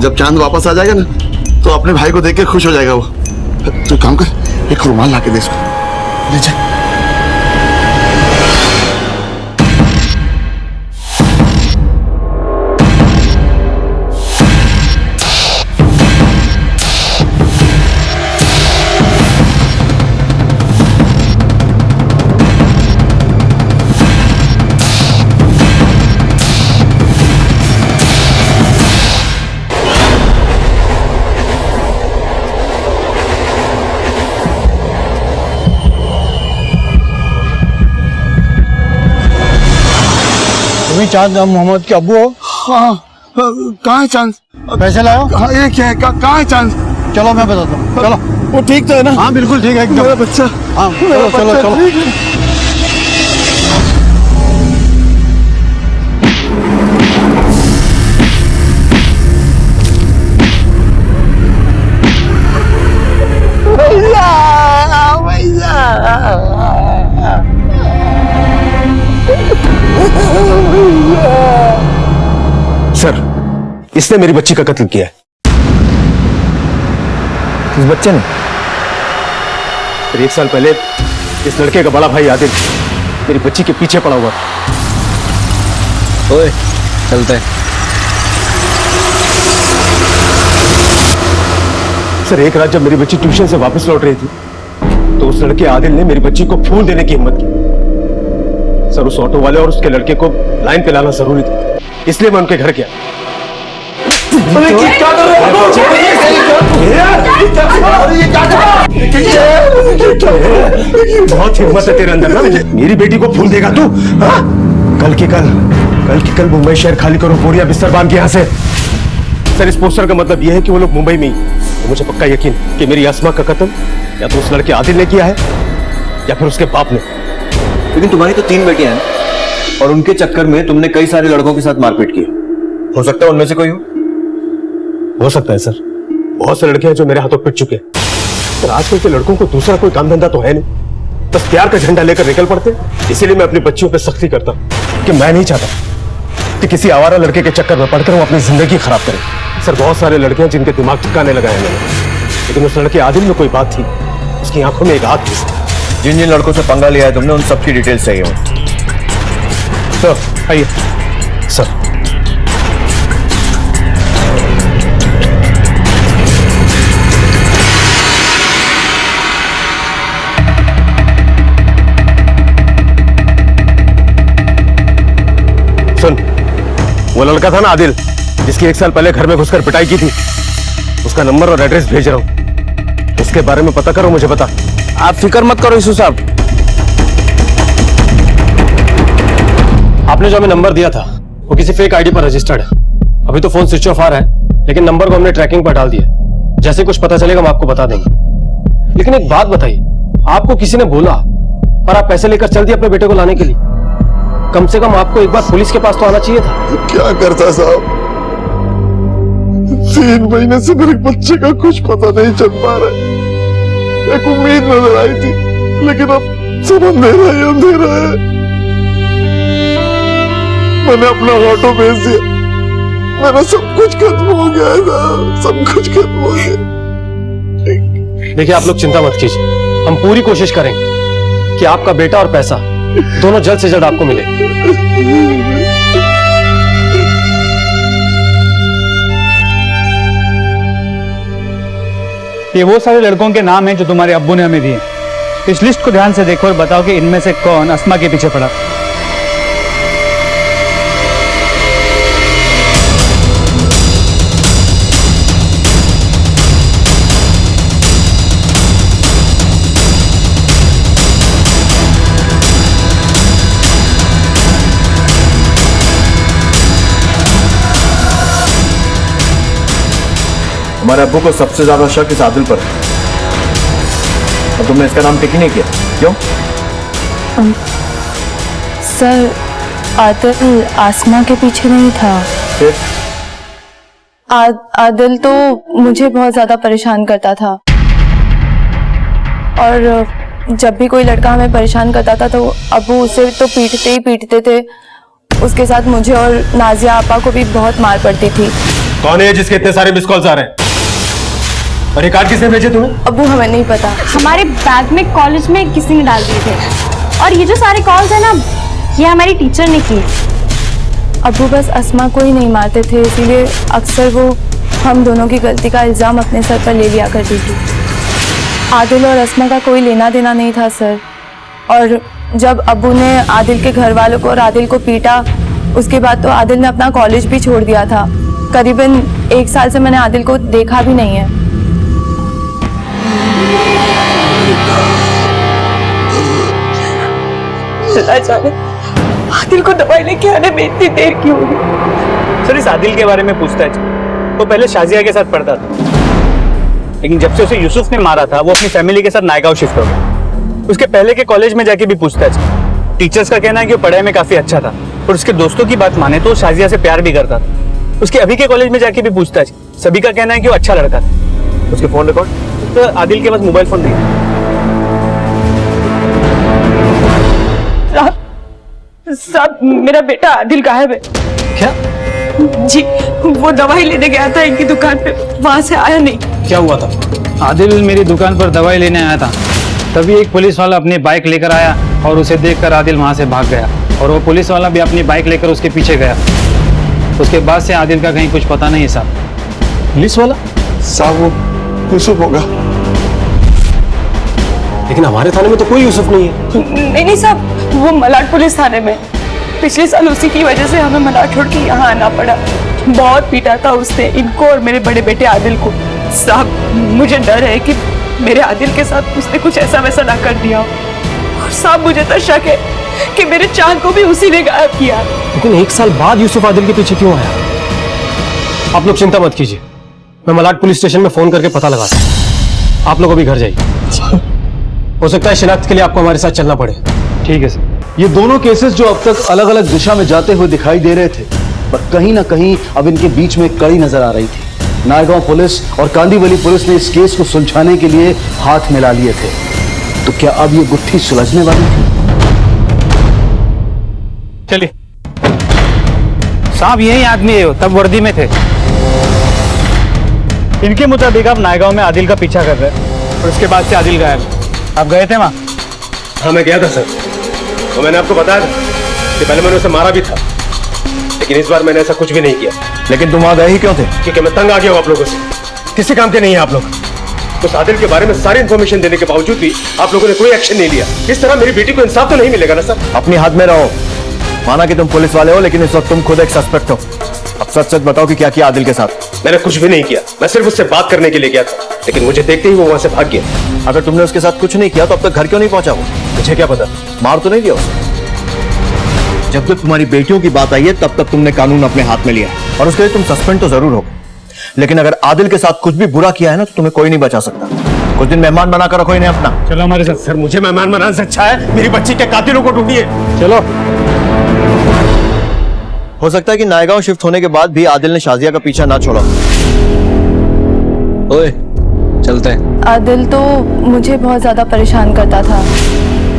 जब चांद वापस आ जाएगा ना तो अपने भाई को देख के खुश हो जाएगा वो। तू काम कर, एक रुमाल ला के दे इसको, ले जा। तुम्ही चांद मोहम्मद के अब्बू हो? हाँ, कहाँ है चांद? पैसे लाओ। हाँ, ये क्या है? कहाँ है चांद? चलो मैं बताता हूँ, चलो। वो ठीक तो है ना? हाँ बिल्कुल ठीक है एकदम। मेरा बच्चा, हाँ चलो चलो चलो। ठीक है। सर इसने मेरी बच्ची का कत्ल किया है। किस बच्चे ने? फिर 1 साल पहले इस लड़के का बड़ा भाई आदिल मेरी बच्ची के पीछे पड़ा हुआ था। ओए चलते हैं। सर एक रात जब मेरी बच्ची ट्यूशन से वापस लौट रही थी तो उस लड़के आदिल ने मेरी बच्ची को फूल देने की हिम्मत की। सर उस ऑटो वाले और उसके लड़के को लाइन पे लाना जरूरी था, इसलिए मैं उनके घर गया। बहुत हिम्मत है तेरे अंदर ना, मेरी बेटी को फूल देगा तू? कल की कल मुंबई शहर खाली करो, बोरिया बिस्तर बांध के यहाँ से। सर इस पोस्टर का मतलब यह है कि वो लोग मुंबई में ही। तो मुझे पक्का यकीन कि मेरी आसमा का कत्ल या तो उस लड़के आदिल ने किया है या फिर उसके बाप ने। लेकिन तुम्हारी तो 3 बेटियां हैं और उनके चक्कर में तुमने कई सारे लड़कों के साथ मारपीट की। हो सकता है उनमें से कोई हो सकता है सर, बहुत से लड़के हैं जो मेरे हाथों पिट चुके हैं। पर आजकल के लड़कों को दूसरा कोई काम धंधा तो है नहीं, बस प्यार का झंडा लेकर निकल पड़ते। इसीलिए मैं अपनी बच्चियों पर सख्ती करता हूं कि मैं नहीं चाहता कि किसी आवारा लड़के के चक्कर में पड़कर वो अपनी जिंदगी खराब करे। सर बहुत सारे लड़के हैं जिनके दिमाग ठिकाने लगाए मैंने, लेकिन उस लड़के आदिल में कोई बात थी, उसकी आंखों में एक आग थी। जिन जिन लड़कों से पंगा लिया है तुमने उन सबकी डिटेल्स चाहिए मुझे। सर आइए। सर सुन, वो लड़का था ना आदिल, जिसकी 1 साल पहले घर में घुसकर पिटाई की थी, उसका नंबर और एड्रेस भेज रहा हूँ। उसके बारे में पता करो, मुझे बता। आप फिक्र मत करो यूसुफ साहब। आपने जो हमें नंबर दिया था वो किसी फेक आईडी पर रजिस्टर्ड है। अभी तो फोन स्विच ऑफ आ रहा है, लेकिन नंबर को हमने ट्रैकिंग पर डाल दिया। जैसे कुछ पता चलेगा हम आपको बता देंगे। लेकिन एक बात बताइए, आपको किसी ने बोला और आप पैसे लेकर चल दिए अपने बेटे को लाने के लिए? कम से कम आपको एक बार पुलिस के पास तो आना चाहिए था। क्या करता साहब, 3 महीने से मेरे बच्चे का कुछ पता नहीं चल पा रहा है। एक उम्मीद नजर आई थी, लेकिन अब सब अंधेरा ही अंधेरा है। मैंने अपना ऑटो बेच दिया, मेरा सब कुछ खत्म हो गया है साहब, सब कुछ खत्म हो गया। देखिए आप लोग चिंता मत कीजिए, हम पूरी कोशिश करेंगे कि आपका बेटा और पैसा दोनों जल्द से जल्द आपको मिले। ये वो सारे लड़कों के नाम हैं जो तुम्हारे अब्बू ने हमें दिए। इस लिस्ट को ध्यान से देखो और बताओ कि इनमें से कौन अस्मा के पीछे पड़ा। हमारे अब्बू को सबसे ज्यादा शक इस आदिल पर है, और तुमने इसका नाम टिक ही नहीं किया, क्यों? सर, आदिल आसमा के पीछे नहीं था। फिर? आदिल तो मुझे बहुत ज्यादा परेशान करता था, और जब भी कोई लड़का हमें परेशान करता था तो अब्बू उसे तो पीटते ही पीटते थे। उसके साथ मुझे और नाजिया आपा को भी बहुत मार पड़ती थी। कौन है जिसके इतने सारे मिस कॉल्स आ रहे हैं? और ये कार्ड किसने भेजे तुम्हें? अब्बू हमें नहीं पता। हमारे बैग में कॉलेज में किसी ने डाल दिए थे, और ये जो सारे कॉल्स है ना, ये हमारी टीचर ने की। अब्बू बस अस्मा को ही नहीं मारते थे, इसीलिए अक्सर वो हम दोनों की गलती का इल्जाम अपने सर पर ले लिया करती थी। आदिल और अस्मा का कोई लेना देना नहीं था सर, और जब अब्बू ने आदिल के घर वालों को और आदिल को पीटा, उसके बाद तो आदिल ने अपना कॉलेज भी छोड़ दिया था। करीबन 1 साल से मैंने आदिल को देखा भी नहीं है। आदिल को दवाई लेके आने में इतनी देर क्यों हुई? सर, इस आदिल के बारे में पूछताछ वो पहले शाजिया के साथ पढ़ता था, लेकिन जब से उसे यूसुफ ने मारा था वो अपनी फैमिली के साथ नायगांव शिफ्ट हो गया। उसके पहले के कॉलेज में जाके भी पूछताछ, टीचर्स का कहना है कि वो पढ़ाई में काफी अच्छा था, और उसके दोस्तों की बात माने तो वो शाजिया से प्यार भी करता था। उसके अभी के कॉलेज में जाके भी पूछताछ, सभी का कहना है कि वो अच्छा लड़का था। उसके फोन रिकॉर्ड? तो आदिल के पास मोबाइल फोन नहीं है। साहब, मेरा बेटा आदिल गायब है। क्या? जी, वो दवाई लेने गया था इनकी दुकान पे, वहां से आया नहीं। क्या हुआ था? आदिल मेरी दुकान पर दवाई लेने आया था, तभी एक पुलिस वाला अपनी बाइक लेकर आया और उसे देखकर आदिल वहां से भाग गया, और वो पुलिस वाला भी अपनी बाइक लेकर उसके पीछे गया। उसके बाद से आदिल का कहीं कुछ पता नहीं है साहब। पुलिस वाला? साहब वो यूसुफ होगा। लेकिन हमारे थाने में तो कोई यूसुफ नहीं है। नहीं साहब, वो मलाड पुलिस थाने में। पिछले साल उसी की वजह से हमें मलाड छोड़ के यहाँ आना पड़ा। बहुत पीटा था उसने इनको और मेरे बड़े बेटे आदिल को। साहब, मुझे डर है कि मेरे आदिल के साथ उसने कुछ ऐसा वैसा ना कर दिया। और साहब, मुझे तो शक है कि मेरे चांद को भी उसी ने गायब किया। लेकिन 1 साल बाद यूसुफ आदिल के पीछे क्यों आया? आप लोग चिंता मत कीजिए, मैं मलाड पुलिस स्टेशन में फोन करके पता लगाता हूं। आप लोग अभी घर जाइए। हो सकता है शिनाख्त के लिए आपको हमारे साथ चलना पड़े। ठीक है सर। ये दोनों केसेस जो अब तक अलग अलग दिशा में जाते हुए दिखाई दे रहे थे, पर कहीं ना कहीं अब इनके बीच में एक कड़ी नजर आ रही थी। नायगांव पुलिस और कांदीवली पुलिस ने इस केस को सुलझाने के लिए हाथ मिला लिए थे। तो क्या अब ये गुत्थी सुलझने वाली थी? चलिए साहब, यही आदमी है, तब वर्दी में थे। इनके मुताबिक आप नायगांव में आदिल का पीछा कर रहे हैं, और उसके बाद से आदिल गायब। आप गए थे वहां? हाँ, मैं गया था सर, तो मैंने आपको बताया था कि पहले मैंने उसे मारा भी था, लेकिन इस बार मैंने ऐसा कुछ भी नहीं किया। लेकिन तुम वहां गए ही क्यों थे? क्योंकि मैं तंग आ गया हूं आप लोगों से। किसी काम के नहीं है आप लोग। उस आदिल के बारे में सारी इंफॉर्मेशन देने के बावजूद भी आप लोगों ने कोई एक्शन नहीं लिया। इस तरह मेरी बेटी को इंसाफ तो नहीं मिलेगा ना सर। अपनी हाथ में रहो। माना कि तुम पुलिस वाले हो, लेकिन इस वक्त तुम खुद एक सस्पेक्ट हो। अब सच सच बताओ कि क्या किया आदिल के साथ। मैंने कुछ भी नहीं किया, मैं सिर्फ उससे बात करने के लिए गया था, लेकिन मुझे देखते ही वो वहां से भाग गया। अगर तुमने उसके साथ कुछ नहीं किया तो अब तक घर क्यों नहीं पहुंचा वो? मुझे क्या पता, मार तो नहीं दिया उसे? जब तक तुम्हारी बेटियों की बात आई है तब तक तुमने कानून अपने हाथ में लिया है और उसके लिए तुम सस्पेंड तो जरूर हो, लेकिन अगर आदिल के साथ कुछ भी बुरा किया है ना तो तुम्हें कोई नहीं बचा सकता। कुछ दिन मेहमान बनाकर रखो इन्हें अपना। चलो हमारे साथ। सर मुझे मेहमान बनाने से अच्छा है मेरी बच्ची के कातिलों को ढूंढिए। चलो। हो सकता है कि नायगांव शिफ्ट होने के बाद भी आदिल ने शाजिया का पीछा ना छोड़ा। ओए चलते हैं। आदिल तो मुझे बहुत ज्यादा परेशान करता था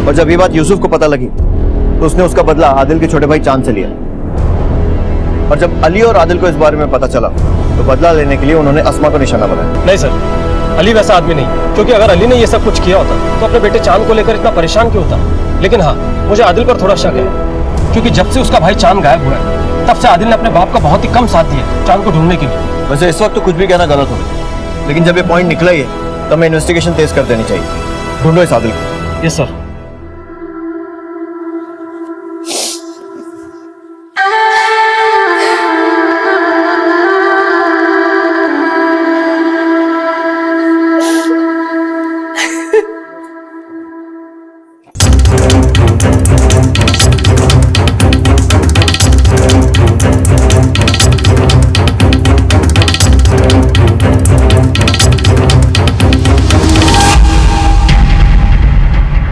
और जब ये बात यूसुफ को पता लगी तो उसने उसका बदला आदिल के छोटे भाई चांद से लिया। और जब अली और आदिल को इस बारे में पता चला तो बदला लेने के लिए उन्होंने अस्मा को निशाना बनाया। नहीं सर, अली वैसा आदमी नहीं, क्योंकि अगर अली ने ये सब कुछ किया होता तो अपने बेटे चांद को लेकर इतना परेशान क्यों होता। लेकिन हाँ, मुझे आदिल पर थोड़ा शक है, क्योंकि जब से उसका भाई चांद गायब हुआ है तब से आदिल ने अपने बाप का बहुत ही कम साथ दिया चांद को ढूंढने के लिए। वैसे इस वक्त तो कुछ भी कहना गलत होगा, लेकिन जब ये पॉइंट निकला ही है तो हमें इन्वेस्टिगेशन तेज कर देनी चाहिए। ढूंढो इस आदिल को। Yes sir.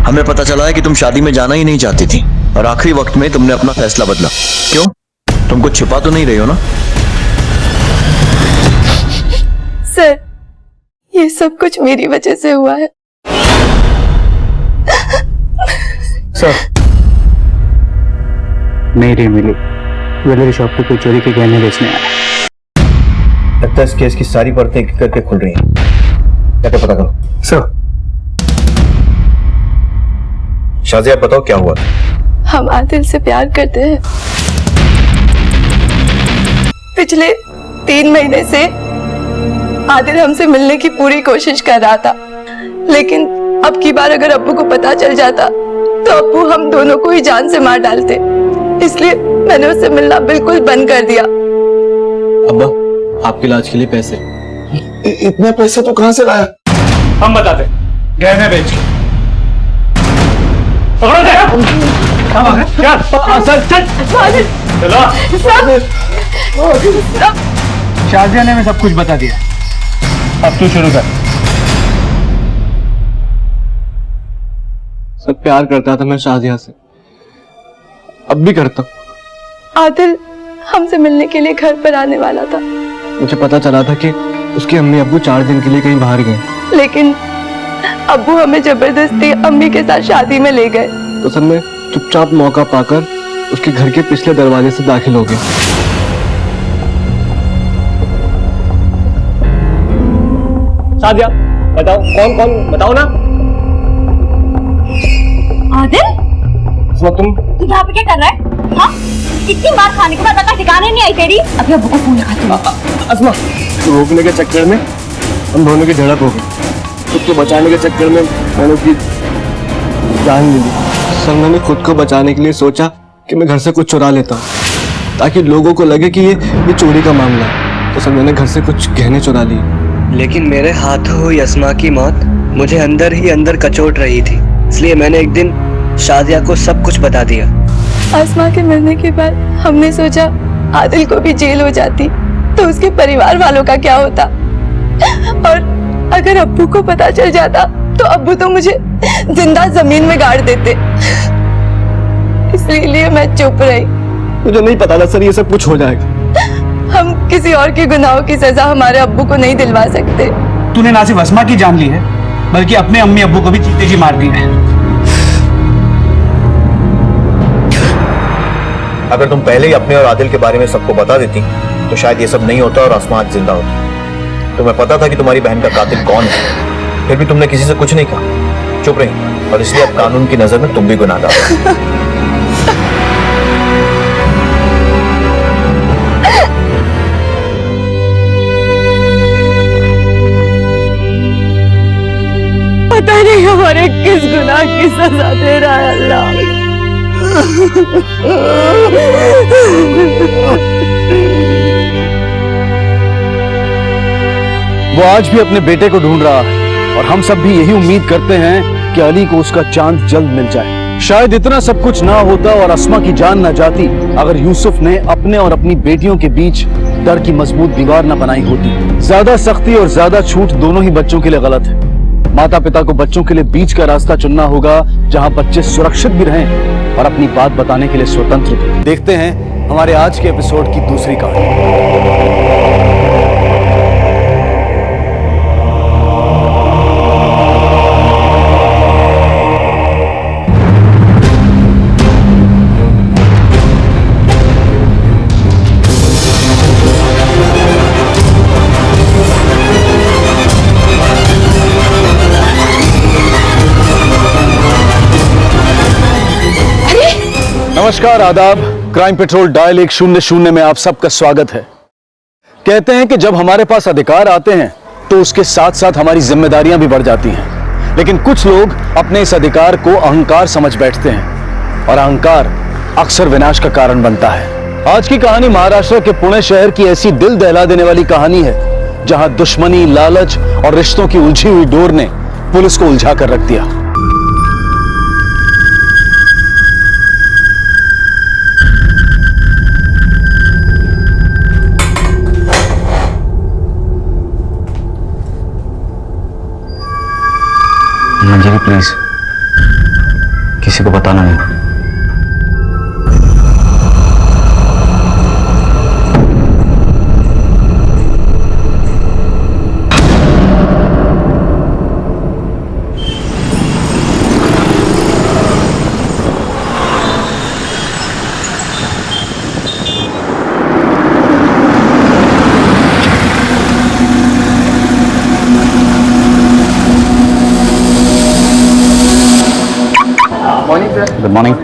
हमें पता चला है कि तुम शादी में जाना ही नहीं चाहती थी और आखिरी वक्त में तुमने अपना फैसला बदला। क्यों? तुम कुछ छिपा तो नहीं रही हो ना? सर, ये सब कुछ मेरी वजह से हुआ है। सर, मेरी मिली ज्वेलरी शॉप पे कोई चोरी के गहने बेचने आया। लगता है इस केस की सारी परतें एक करके खुल रही हैं। क्या पता करो। सर, शाजिया बताओ क्या हुआ? हम आदिल से प्यार करते हैं। पिछले 3 महीने से आदिल हमसे मिलने की पूरी कोशिश कर रहा था, लेकिन अब की बार अगर अब्बू को पता चल जाता तो अब्बू हम दोनों को ही जान से मार डालते। इसलिए मैंने उससे मिलना बिल्कुल बंद कर दिया। अब्बा, आपके इलाज के लिए पैसे। इतने पैसे तो कहां से लाया? हम बताते, गहने बेच के। पकड़ो क्या? चलो। शाजिया ने हमें सब कुछ बता दिया, अब तू शुरू कर। सब प्यार करता था मैं शाजिया से, अब भी करता हूँ। आदिल हमसे मिलने के लिए घर पर आने वाला था। मुझे पता चला था कि उसके अम्मी अब्बू 4 दिन के लिए कहीं बाहर गए, लेकिन अब्बू हमें जबरदस्ती अम्मी के साथ शादी में ले गए। तो सब में चुपचाप मौका पाकर उसके घर के पिछले दरवाजे से दाखिल हो गए। शादिया, बताओ कौन कौन, बताओ ना। आदिल, तुम यहाँ पे क्या कर रहा है? हाँ? इतनी मार खाने के बाद अगर ठिकाने नहीं आई तेरी। अभी अब्बू को फोन लगाती हूँ। अस्मा, रोकने के चक्कर में हम दोनों की झड़प हो गई। खुद को बचाने के चक्कर में मैंने उसकी जान ले ली। सर, मैंने खुद को बचाने के लिए सोचा कि मैं घर से कुछ चुरा लेता हूँ ताकि लोगों को लगे कि ये चोरी का मामला है। तो सर, मैंने घर से कुछ गहने चुरा लिए। लेकिन मेरे हाथों हुई अस्मा की मौत मुझे अंदर ही अंदर कचोट रही थी, इसलिए मैंने एक दिन शादिया को सब कुछ बता दिया। अस्मा के मिलने के बाद हमने सोचा आदिल को भी जेल हो जाती तो उसके परिवार वालों का क्या होता, और अगर अब्बू को पता चल जाता तो अब्बू तो मुझे जिंदा जमीन में गाड़ देते। इसलिए मैं चुप रही। मुझे नहीं पता था सर ये सब कुछ हो जाएगा। हम किसी और के गुनाहों की सजा हमारे अब्बू को नहीं दिलवा सकते। तूने ना सिर्फ अस्मा की जान ली है, बल्कि अपने अम्मी अब्बू को भी जीते जी मार दिया है। अगर तुम पहले ही अपने और आदिल के बारे में सबको बता देती तो शायद ये सब नहीं होता और आसमा आज जिंदा होती। तुम्हें पता था कि तुम्हारी बहन का कातिल कौन है, फिर भी तुमने किसी से कुछ नहीं कहा, चुप रही, और इसलिए अब कानून की नजर में तुम भी गुनाहगार हो। पता नहीं हमारे किस गुनाह की सजा दे रहा है अल्लाह। वो आज भी अपने बेटे को ढूंढ रहा है और हम सब भी यही उम्मीद करते हैं कि अली को उसका चांद जल्द मिल जाए। शायद इतना सब कुछ ना होता और अस्मा की जान ना जाती अगर यूसुफ ने अपने और अपनी बेटियों के बीच डर की मजबूत दीवार न बनाई होती। ज्यादा सख्ती और ज्यादा छूट दोनों ही बच्चों के लिए गलत है। माता पिता को बच्चों के लिए बीच का रास्ता चुनना होगा जहां बच्चे सुरक्षित भी रहें और अपनी बात बताने के लिए स्वतंत्र भी। देखते हैं हमारे आज के एपिसोड की दूसरी कहानी। नमस्कार, आदाब। क्राइम पेट्रोल डायल 100 में आप सबका स्वागत है। कहते हैं कि जब हमारे पास अधिकार आते हैं तो उसके साथ साथ हमारी जिम्मेदारियां भी बढ़ जाती हैं। लेकिन कुछ लोग अपने इस अधिकार को अहंकार समझ बैठते हैं और अहंकार अक्सर विनाश का कारण बनता है। आज की कहानी महाराष्ट्र के पुणे शहर की ऐसी दिल दहला देने वाली कहानी है जहां दुश्मनी, लालच और रिश्तों की उलझी हुई डोर ने पुलिस को उलझा कर रख दिया। मंजरी प्लीज, किसी को बताना नहीं। Good morning.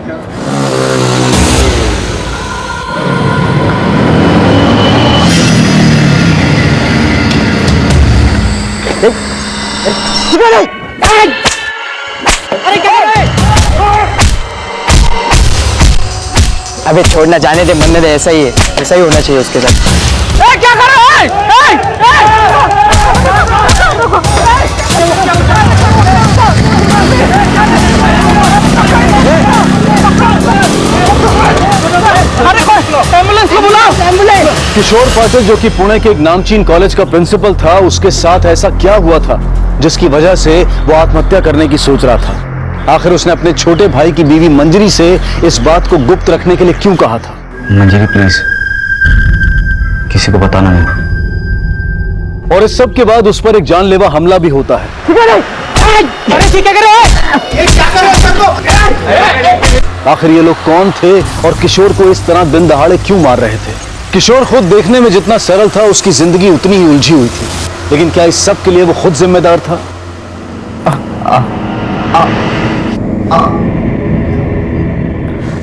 अबे छोड़ना, जाने दे, मरने दे। ऐसा ही है, ऐसा ही होना चाहिए उसके साथ। क्या कर रहा है? एम्बुलेंस को बुलाओ, एम्बुलेंस। किशोर पाटिल जो कि पुणे के एक नामचीन कॉलेज का प्रिंसिपल था, उसके साथ ऐसा क्या हुआ था जिसकी वजह से वो आत्महत्या करने की सोच रहा था? आखिर उसने अपने छोटे भाई की बीवी मंजरी से इस बात को गुप्त रखने के लिए क्यों कहा था? मंजरी प्लीज, किसी को बताना नहीं। और इस सब के बाद उस पर एक जानलेवा हमला भी होता है। अरे क्या कर रहे हैं? आखिर ये लोग कौन थे और किशोर को इस तरह दिन दहाड़े क्यों मार रहे थे? किशोर खुद देखने में जितना सरल था, उसकी जिंदगी उतनी ही उलझी हुई थी। लेकिन क्या इस सब के लिए वो खुद जिम्मेदार था?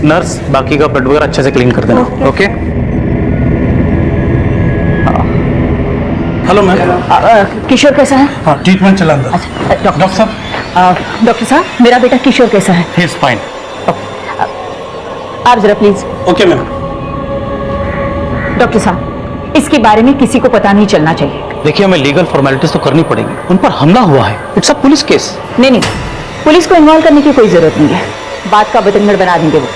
नर्स, बाकी का ब्लड वगैरह अच्छे से क्लीन कर देना। ओके। Hello ma'am. किशोर कैसा है? हाँ, ट्रीटमेंट चला रहा है। डॉक्टर साहब, डॉक्टर साहब, मेरा बेटा किशोर कैसा है? He is fine. आप जरा प्लीज। Okay ma'am. डॉक्टर साहब, इसके बारे में किसी को पता नहीं चलना चाहिए। देखिए, हमें लीगल फॉर्मेलिटीज तो करनी पड़ेगी। उन पर हमला हुआ है, इट्स अ पुलिस केस। नहीं, पुलिस को इन्वॉल्व करने की कोई जरूरत नहीं है। बात का बतंगड़ बना देंगे वो।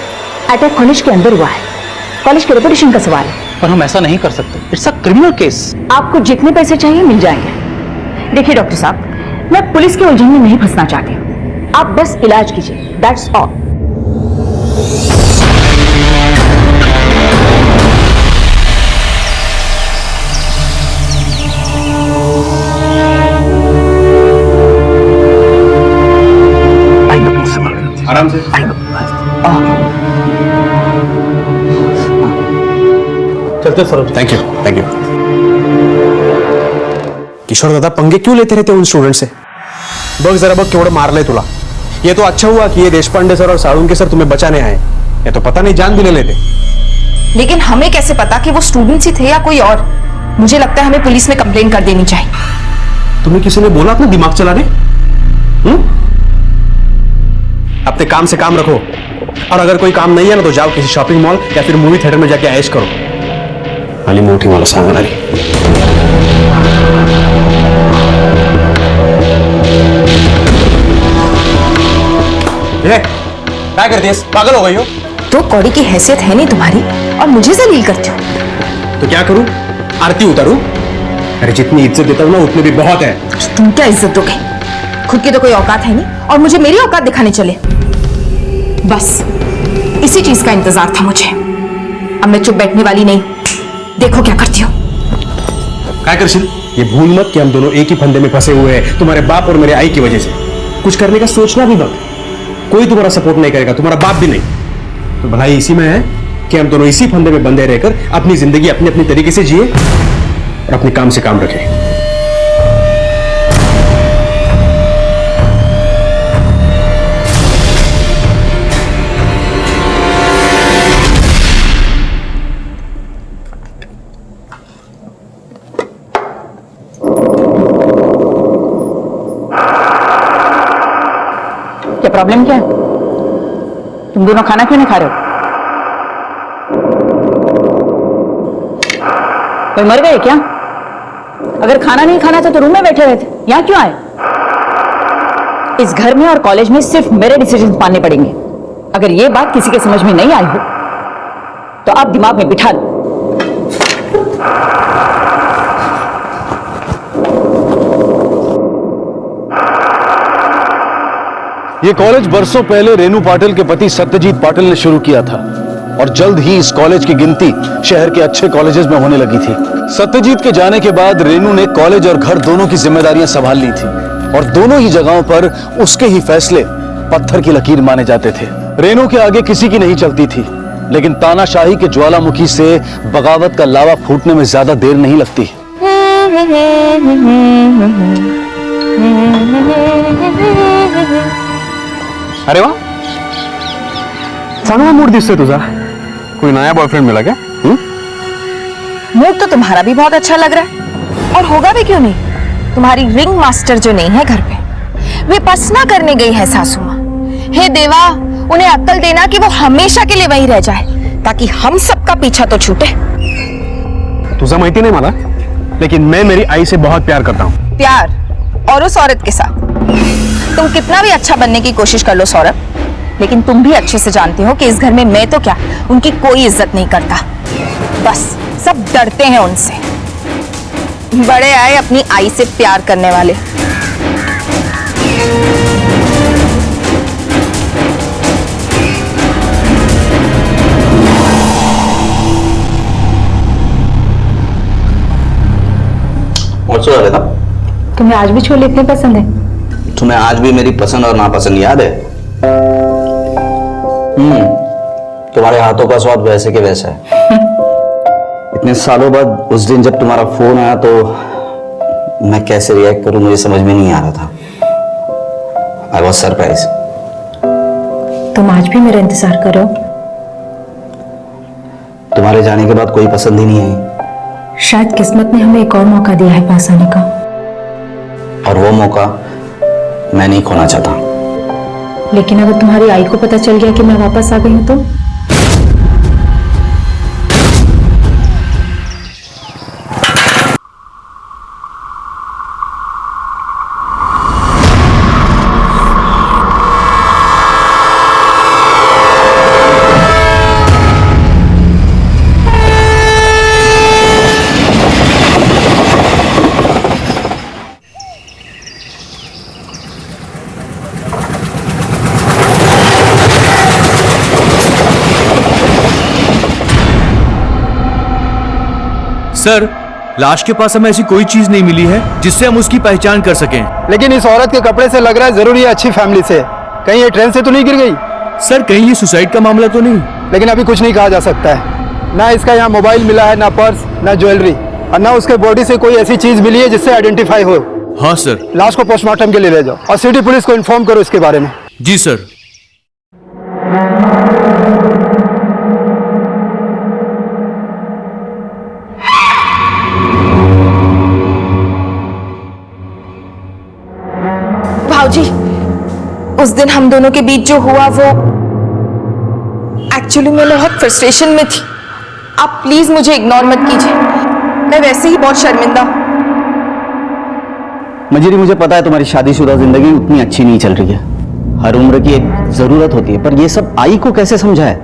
अटैक कॉलेज के अंदर हुआ है, कॉलेज के रेपुटेशन का सवाल है। पर हम ऐसा नहीं कर सकते, इट्स अ क्रिमिनल केस। आपको जितने पैसे चाहिए मिल जाएंगे। देखिए डॉक्टर साहब, मैं पुलिस के उलझन में नहीं फंसना चाहती हूँ। आप बस इलाज कीजिए, दैट्स ऑल। आराम से। चलते sir. Thank you, thank you. Kishore दादा पंगे क्यों लेते रहते उन स्टूडेंट से? बघ जरा बघ केवढं मारलंय तुला। ये तो अच्छा हुआ कि ये देशपांडे सर और साळुंके सर तुम्हें बचाने आए। ये तो पता नहीं जान भी ले लेते। लेकिन हमें कैसे पता कि वो स्टूडेंट्स ही थे या कोई और? मुझे लगता है हमें पुलिस में कंप्लेन कर देनी चाहिए। तुम्हें किसी ने बोला अपना दिमाग चलाने? अपने काम से काम रखो, और अगर कोई काम नहीं है ना तो जाओ किसी शॉपिंग मॉल या फिर मूवी थिएटर में जाके ऐश करो। आणि मोठी मला सांगणारी। क्या करती है? पागल हो गई हो? तो कौड़ी की हैसियत है नहीं तुम्हारी और मुझे जलील करते हो। तो क्या करूं? आरती उतारूं? अरे जितनी इज्जत देता हूं ना उतनी भी बहुत है। तुम क्या इज्जत दोगे? खुद की तो कोई औकात है नहीं और मुझे मेरी औकात दिखाने चले। बस इसी चीज का इंतजार था मुझे। अब मैं चुप बैठने वाली नहीं, देखो क्या करती हो। क्या करशील? ये भूल मत कि हम दोनों एक ही फंदे में फंसे हुए हैं, तुम्हारे बाप और मेरे आई की वजह से। कुछ करने का सोचना भी मत। कोई तुम्हारा सपोर्ट नहीं करेगा, तुम्हारा बाप भी नहीं। तो भलाई इसी में है कि हम दोनों इसी फंदे में बंधे रहकर अपनी जिंदगी अपने अपने तरीके से जिए और अपने काम से काम रखें। क्या प्रॉब्लम क्या है? तुम दोनों खाना क्यों नहीं खा रहे हो? कोई मर गए क्या? अगर खाना नहीं खाना था तो रूम में बैठे रहते, यहाँ क्यों आए? इस घर में और कॉलेज में सिर्फ मेरे डिसीजन मानने पड़ेंगे। अगर ये बात किसी के समझ में नहीं आई हो तो आप दिमाग में बिठा लो। ये कॉलेज बरसों पहले रेनू पाटिल के पति सत्यजीत पाटिल ने शुरू किया था और जल्द ही इस कॉलेज की गिनती शहर के अच्छे कॉलेजेस में होने लगी थी। सत्यजीत के जाने के बाद रेनू ने कॉलेज और घर दोनों की जिम्मेदारियां संभाल ली थी और दोनों ही जगहों पर उसके ही फैसले पत्थर की लकीर माने जाते थे। रेनू के आगे किसी की नहीं चलती थी, लेकिन तानाशाही के ज्वालामुखी से बगावत का लावा फूटने में ज्यादा देर नहीं लगती। अरे वाह, चांगला मूड दिसतोय तुझा। कोई नया बॉयफ्रेंड मिला क्या? मूड तो तुम्हारा भी बहुत अच्छा लग रहा है और होगा भी क्यों नहीं। तुम्हारी रिंग मास्टर जो नहीं है घर पे, विपस्सना करने गई है सासू माँ। हे देवा, उन्हें अक्ल देना कि वो हमेशा के लिए वहीं रह जाए ताकि हम सबका पीछा तो छूटे। तुझा माहिती नहीं मला, लेकिन मैं मेरी आई से बहुत प्यार करता हूँ। प्यार? और उस औरत के साथ? तुम कितना भी अच्छा बनने की कोशिश कर लो सौरभ, लेकिन तुम भी अच्छे से जानते हो कि इस घर में मैं तो क्या, उनकी कोई इज्जत नहीं करता। बस सब डरते हैं उनसे। बड़े आए अपनी आई से प्यार करने वाले। और सुना लेता, तुम्हें आज भी छोले इतने पसंद है? तुम्हें आज भी मेरी पसंद और नापसंद याद है? तुम्हारे हाथों का स्वाद वैसे के वैसा है। इतने सालों बाद उस दिन जब तुम्हारा फोन आया तो मैं कैसे रिएक्ट करूं मुझे समझ में नहीं आ रहा था। I was surprise. तुम आज भी मेरा इंतजार करो। तुम्हारे जाने के बाद कोई पसंद ही नहीं आई। शायद किस्मत ने हमें एक और मौका दिया है पास आने का, और वो मौका मैं नहीं खोना चाहता। लेकिन अगर तुम्हारी आई को पता चल गया कि मैं वापस आ गई हूं तो? सर, लाश के पास हमें ऐसी कोई चीज नहीं मिली है जिससे हम उसकी पहचान कर सकें। लेकिन इस औरत के कपड़े से लग रहा है जरूर ये अच्छी फैमिली से। कहीं ये ट्रेन से तो नहीं गिर गई? सर, कहीं ये सुसाइड का मामला तो नहीं? लेकिन अभी कुछ नहीं कहा जा सकता है। ना इसका यहाँ मोबाइल मिला है, ना पर्स, ना ज्वेलरी, और ना उसके बॉडी से कोई ऐसी चीज मिली है जिससे आइडेंटिफाई हो। हाँ सर। लाश को पोस्टमार्टम के लिए ले जाओ और सिटी पुलिस को इन्फॉर्म करो इसके बारे में। जी सर। भाऊजी, उस दिन हम दोनों के बीच जो हुआ वो एक्चुअली मैं बहुत फ्रस्ट्रेशन में थी। आप प्लीज मुझे इग्नोर मत कीजिए, मैं वैसे ही बहुत शर्मिंदा हूं। मंजीरी, मुझे पता है तुम्हारी शादीशुदा जिंदगी उतनी अच्छी नहीं चल रही है, हर उम्र की एक जरूरत होती है, पर ये सब आई को कैसे समझाए?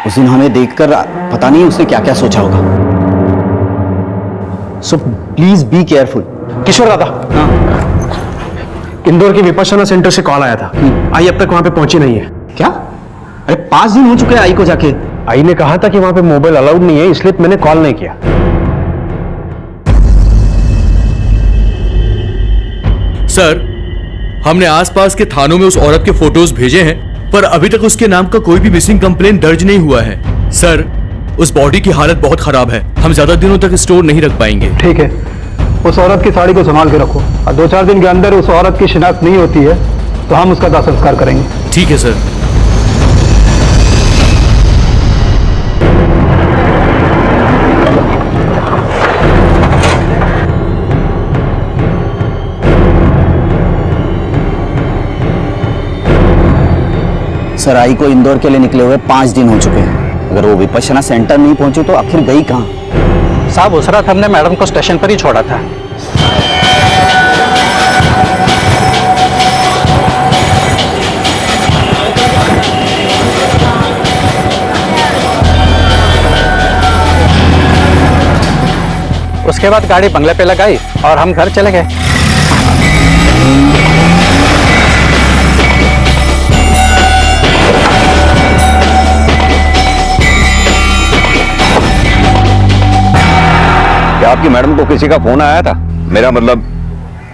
उस दिन हमें देखकर पता नहीं उसने क्या क्या सोचा होगा। So please be careful. Kishore दादा, इंदौर के विपश्यना सेंटर से कॉल आया था। आई अब तक वहां पे पहुंची नहीं है। क्या? अरे 5 दिन हो चुके हैं आई को जाके। आई ने कहा था कि वहां पे मोबाइल अलाउड नहीं है, इसलिए मैंने कॉल नहीं किया। सर, हमने आसपास के थानों में उस औरत के फोटोज भेजे हैं, पर अभी तक उसके नाम का कोई भी मिसिंग कंप्लेंट दर्ज नहीं हुआ है। सर, उस बॉडी की हालत बहुत खराब है, हम ज्यादा दिनों तक स्टोर नहीं रख पाएंगे। ठीक है, उस औरत की साड़ी को संभाल के रखो और 2-4 दिन के अंदर उस औरत की शिनाख्त नहीं होती है तो हम उसका दाह संस्कार करेंगे। ठीक है सर। सर, आई को इंदौर के लिए निकले हुए 5 दिन हो चुके हैं। अगर वो विपश्यना सेंटर नहीं पहुंची तो आखिर गई कहां? साहब, उस रात हमने मैडम को स्टेशन पर ही छोड़ा था। उसके बाद गाड़ी बंगले पे लगाई और हम घर चले गए। क्या आपकी मैडम को किसी का फोन आया था? मेरा मतलब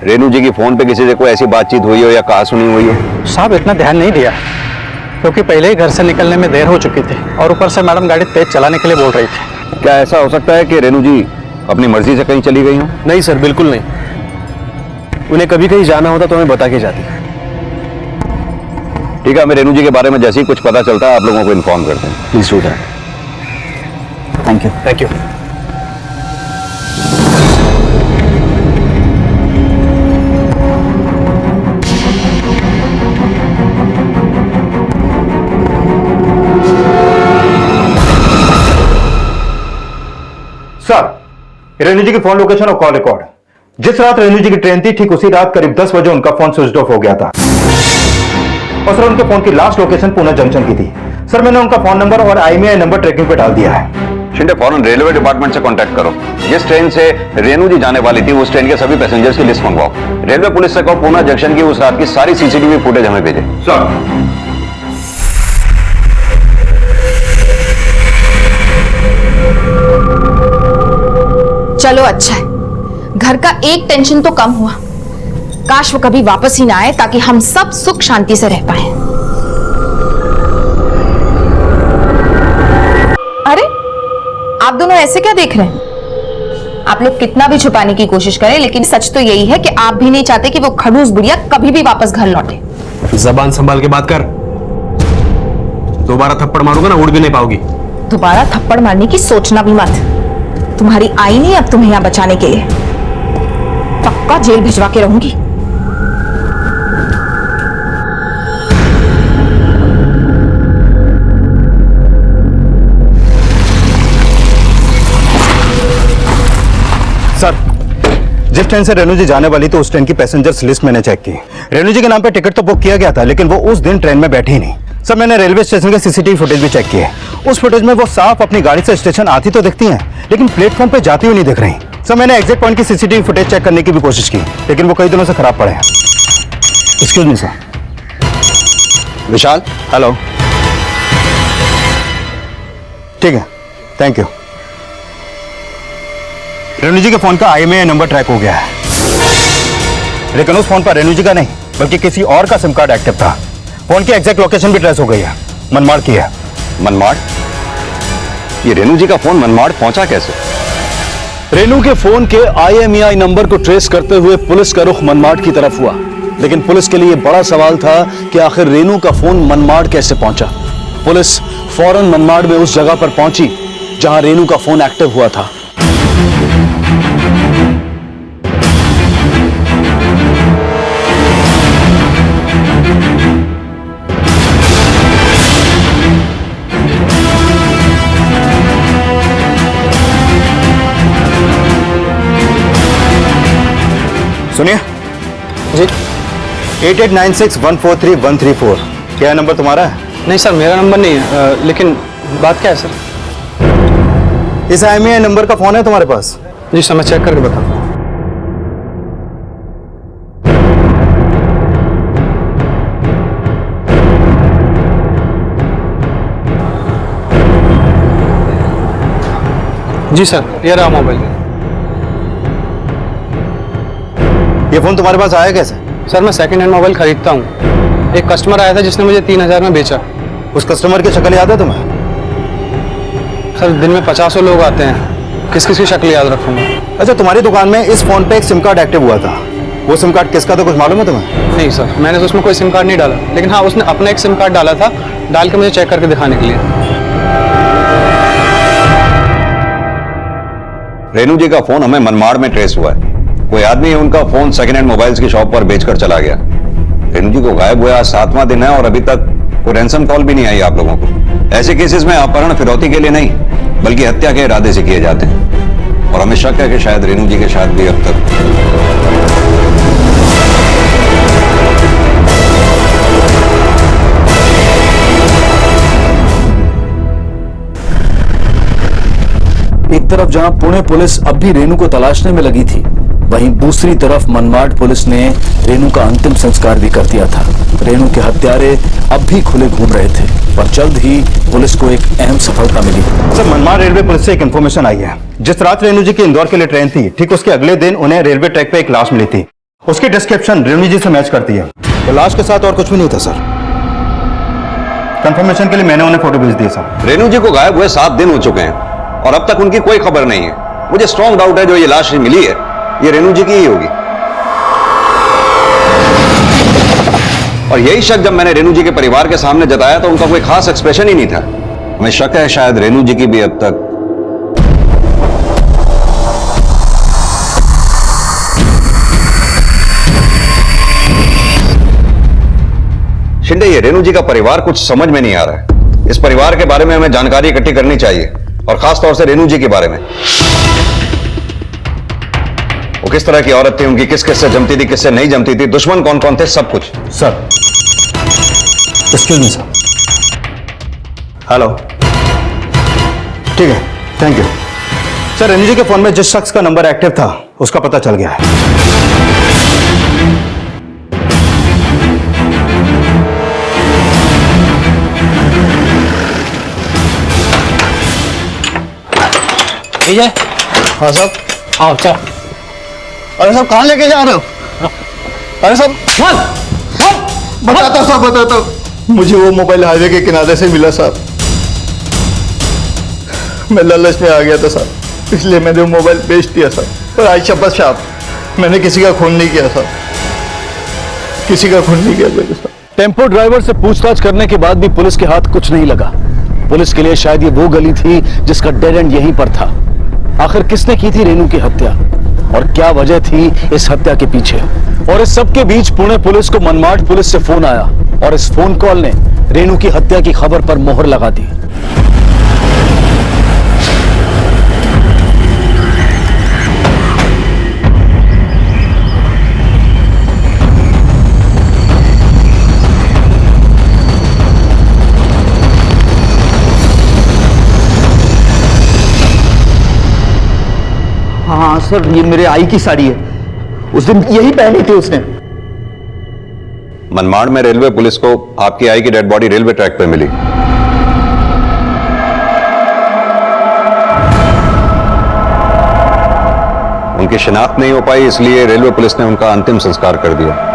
रेनू जी की फोन पे किसी से कोई ऐसी बातचीत हुई हो या कहा सुनी हुई है? साहब, इतना ध्यान नहीं दिया क्योंकि पहले ही घर से निकलने में देर हो चुकी थी और ऊपर से मैडम गाड़ी तेज चलाने के लिए बोल रही थी। क्या ऐसा हो सकता है कि रेनू जी अपनी मर्जी से कहीं चली गई हो? नहीं सर, बिल्कुल नहीं। उन्हें कभी कहीं जाना होता तो हमें बता के जाती। ठीक है, हमें रेनू जी के बारे में जैसे ही कुछ पता चलता है आप लोगों को इन्फॉर्म करते हैं। Please do that. Thank you. Thank you. Sir, Renu ji की फोन लोकेशन और कॉल रिकॉर्ड। जिस रात रेनू जी की ट्रेन थी, ठीक उसी रात करीब 10 बजे उनका फोन स्विच ऑफ हो गया था। और सर, उनके फोन की लास्ट लोकेशन पुणे जंक्शन की थी। सर, मैंने उनका फोन नंबर और IMEI नंबर ट्रैकिंग पे डाल दिया है। शिंदे, फौरन रेलवे डिपार्टमेंट से कांटेक्ट करो। जिस ट्रेन से रेनू जी जाने वाली थी उस ट्रेन के सभी पैसेंजर्स की लिस्ट मंगवाओ। रेलवे पुलिस से कहो पुणे जंक्शन की उस रात की सारी CCTV फुटेज हमें भेजे। सर। चलो अच्छा है, घर का एक टेंशन तो कम हुआ। काश वो कभी वापस ही ना आए ताकि हम सब सुख शांति से रह पाए। अरे, आप दोनों ऐसे क्या देख रहे हैं? आप लोग कितना भी छुपाने की कोशिश करें, लेकिन सच तो यही है कि आप भी नहीं चाहते कि वो खड़ूस बुढ़िया कभी भी वापस घर लौटे। जबान संभाल के बात कर। दोबारा थप्पड़ मारूंगा ना, उड़ भी नहीं पाओगी। दोबारा थप्पड़ मारने की सोचना भी मत। तुम्हारी आई नहीं अब तुम्हें यहां बचाने के लिए। पक्का जेल भिजवा के रहूंगी। सर, जिस ट्रेन से रेनू जी जाने वाली थी उस ट्रेन की पैसेंजर्स लिस्ट मैंने चेक की। रेनू जी के नाम पे टिकट तो बुक किया गया था, लेकिन वो उस दिन ट्रेन में बैठी ही नहीं। सर, मैंने रेलवे स्टेशन के CCTV फुटेज भी चेक किए। उस फुटेज में वो साफ अपनी गाड़ी से स्टेशन आती तो दिखती हैं, लेकिन प्लेटफॉर्म पे जाती हुई नहीं दिख रही। सर, मैंने एग्जैक्ट पॉइंट की CCTV फुटेज चेक करने की भी कोशिश की, लेकिन वो कई दिनों से खराब पड़े हैं। Excuse me sir. Vishal, hello. ठीक है, थैंक यू। रेनू जी के फोन का IMEI नंबर ट्रैक हो गया है, लेकिन उस फोन पर रेनू जी का नहीं बल्कि किसी और का सिम कार्ड एक्टिव था। फोन की एग्जैक्ट लोकेशन भी ट्रेस हो गई है, मनमाड़ की है। मनमाड़? ये रेनू जी का फोन मनमाड़ पहुंचा कैसे? रेनू के फोन के IMEI नंबर को ट्रेस करते हुए पुलिस का रुख मनमाड़ की तरफ हुआ, लेकिन पुलिस के लिए बड़ा सवाल था कि आखिर रेनू का फोन मनमाड़ कैसे पहुंचा। पुलिस फौरन मनमाड़ में उस जगह पर पहुंची जहां रेनू का फोन एक्टिव हुआ था। सुनिए, जी 8896143134 क्या नंबर तुम्हारा है? नहीं सर, मेरा नंबर नहीं है, लेकिन बात क्या है सर? इस IMEI नंबर का फोन है तुम्हारे पास? जी सर, मैं चेक करके बताऊँ। जी सर, ये रहा मोबाइल। ये फोन तुम्हारे पास आया कैसे? सर मैं सेकंड हैंड मोबाइल खरीदता हूँ। एक कस्टमर आया था जिसने मुझे 3000 में बेचा। उस कस्टमर की शक्ल याद है तुम्हें? सर दिन में 50 लोग आते हैं, किस किस की शक्ल याद रखूंगा? अच्छा, तुम्हारी दुकान में इस फोन पे एक सिम कार्ड एक्टिव हुआ था, वो सिम कार्ड किसका था कुछ मालूम है तुम्हें? नहीं सर, मैंने तो उसमें कोई सिम कार्ड नहीं डाला, लेकिन हाँ उसने अपना एक सिम कार्ड डाला था, डाल के मुझे चेक करके दिखाने के लिए। रेनू जी का फोन हमें मनमाड़ में ट्रेस हुआ है। कोई आदमी उनका फोन सेकंड हैंड मोबाइल्स की शॉप पर बेचकर चला गया। रेनू जी को गायब हुआ 7वां दिन है और अभी तक कोई रैंसम कॉल भी नहीं आई आप लोगों को। ऐसे केसेस में अपहरण फिरौती के लिए नहीं बल्कि हत्या के इरादे से किए जाते हैं और हमें शक है कि शायद रेनू जी के साथ भी अब तक एक तरफ जहां पुणे पुलिस अब भी रेनू को तलाशने में लगी थी, वहीं दूसरी तरफ मनमाड़ पुलिस ने रेनू का अंतिम संस्कार भी कर दिया था। रेनू के हत्यारे अब भी खुले घूम रहे थे, पर जल्द ही पुलिस को एक अहम सफलता मिली। सर, मनमाड़ रेलवे पुलिस से एक इन्फॉर्मेशन आई है। जिस रात रेनू जी की इंदौर के लिए ट्रेन थी, ठीक उसके अगले दिन उन्हें रेलवे ट्रैक पे एक लाश मिली थी। उसकी डिस्क्रिप्शन रेनू जी से मैच करती है। तो लाश के साथ और कुछ भी नहीं था सर। कंफर्मेशन के लिए मैंने उन्हें फोटो भेज दिया सर। रेनू जी को गायब हुए 7 दिन हो चुके हैं और अब तक उनकी कोई खबर नहीं है। मुझे स्ट्रॉन्ग डाउट है जो ये लाश मिली है ये रेनू जी की ही होगी। और यही शक जब मैंने रेनू जी के परिवार के सामने जताया तो उनका कोई खास एक्सप्रेशन ही नहीं था। हमें शक है शायद रेनू जी की भी अब तक शिंदे, ये रेनू जी का परिवार कुछ समझ में नहीं आ रहा है। इस परिवार के बारे में हमें जानकारी इकट्ठी करनी चाहिए और खासतौर से रेनू जी के बारे में। वो किस तरह की औरत थी, उनकी किस किस से जमती थी, किससे नहीं जमती थी, दुश्मन कौन कौन थे, सब कुछ। Sir, excuse me sir. Hello, ठीक है, थैंक यू सर। रेनू जी के फोन में जिस शख्स का नंबर एक्टिव था उसका पता चल गया है। विजय। हाँ साहब, आओ चल। अरे साहब कहाँ लेके जा रहे हो? अरे साहब बताता साहब, बताता। मुझे वो मोबाइल हाईवे के किनारे से मिला साहब। मैं लालच में आ गया था साहब, इसलिए मैंने वो मोबाइल बेच दिया साहब। पर आज शपथ साहब, मैंने किसी का खून नहीं किया साहब, किसी का खून नहीं किया मैंने साहब। टेम्पो ड्राइवर से पूछताछ करने के बाद भी पुलिस के हाथ कुछ नहीं लगा। पुलिस के लिए शायद ये वो गली थी जिसका डेड एंड यहीं पर था। आखिर किसने की थी रेनू की हत्या और क्या वजह थी इस हत्या के पीछे? और इस सब के बीच पुणे पुलिस को मनमाड़ पुलिस से फोन आया और इस फोन कॉल ने रेनू की हत्या की खबर पर मोहर लगा दी। हाँ सर, ये मेरे आई की साड़ी है, उस दिन यही पहनी थी उसने। मनमाड़ में रेलवे पुलिस को आपकी आई की डेड बॉडी रेलवे ट्रैक पर मिली। उनकी शिनाख्त नहीं हो पाई, इसलिए रेलवे पुलिस ने उनका अंतिम संस्कार कर दिया।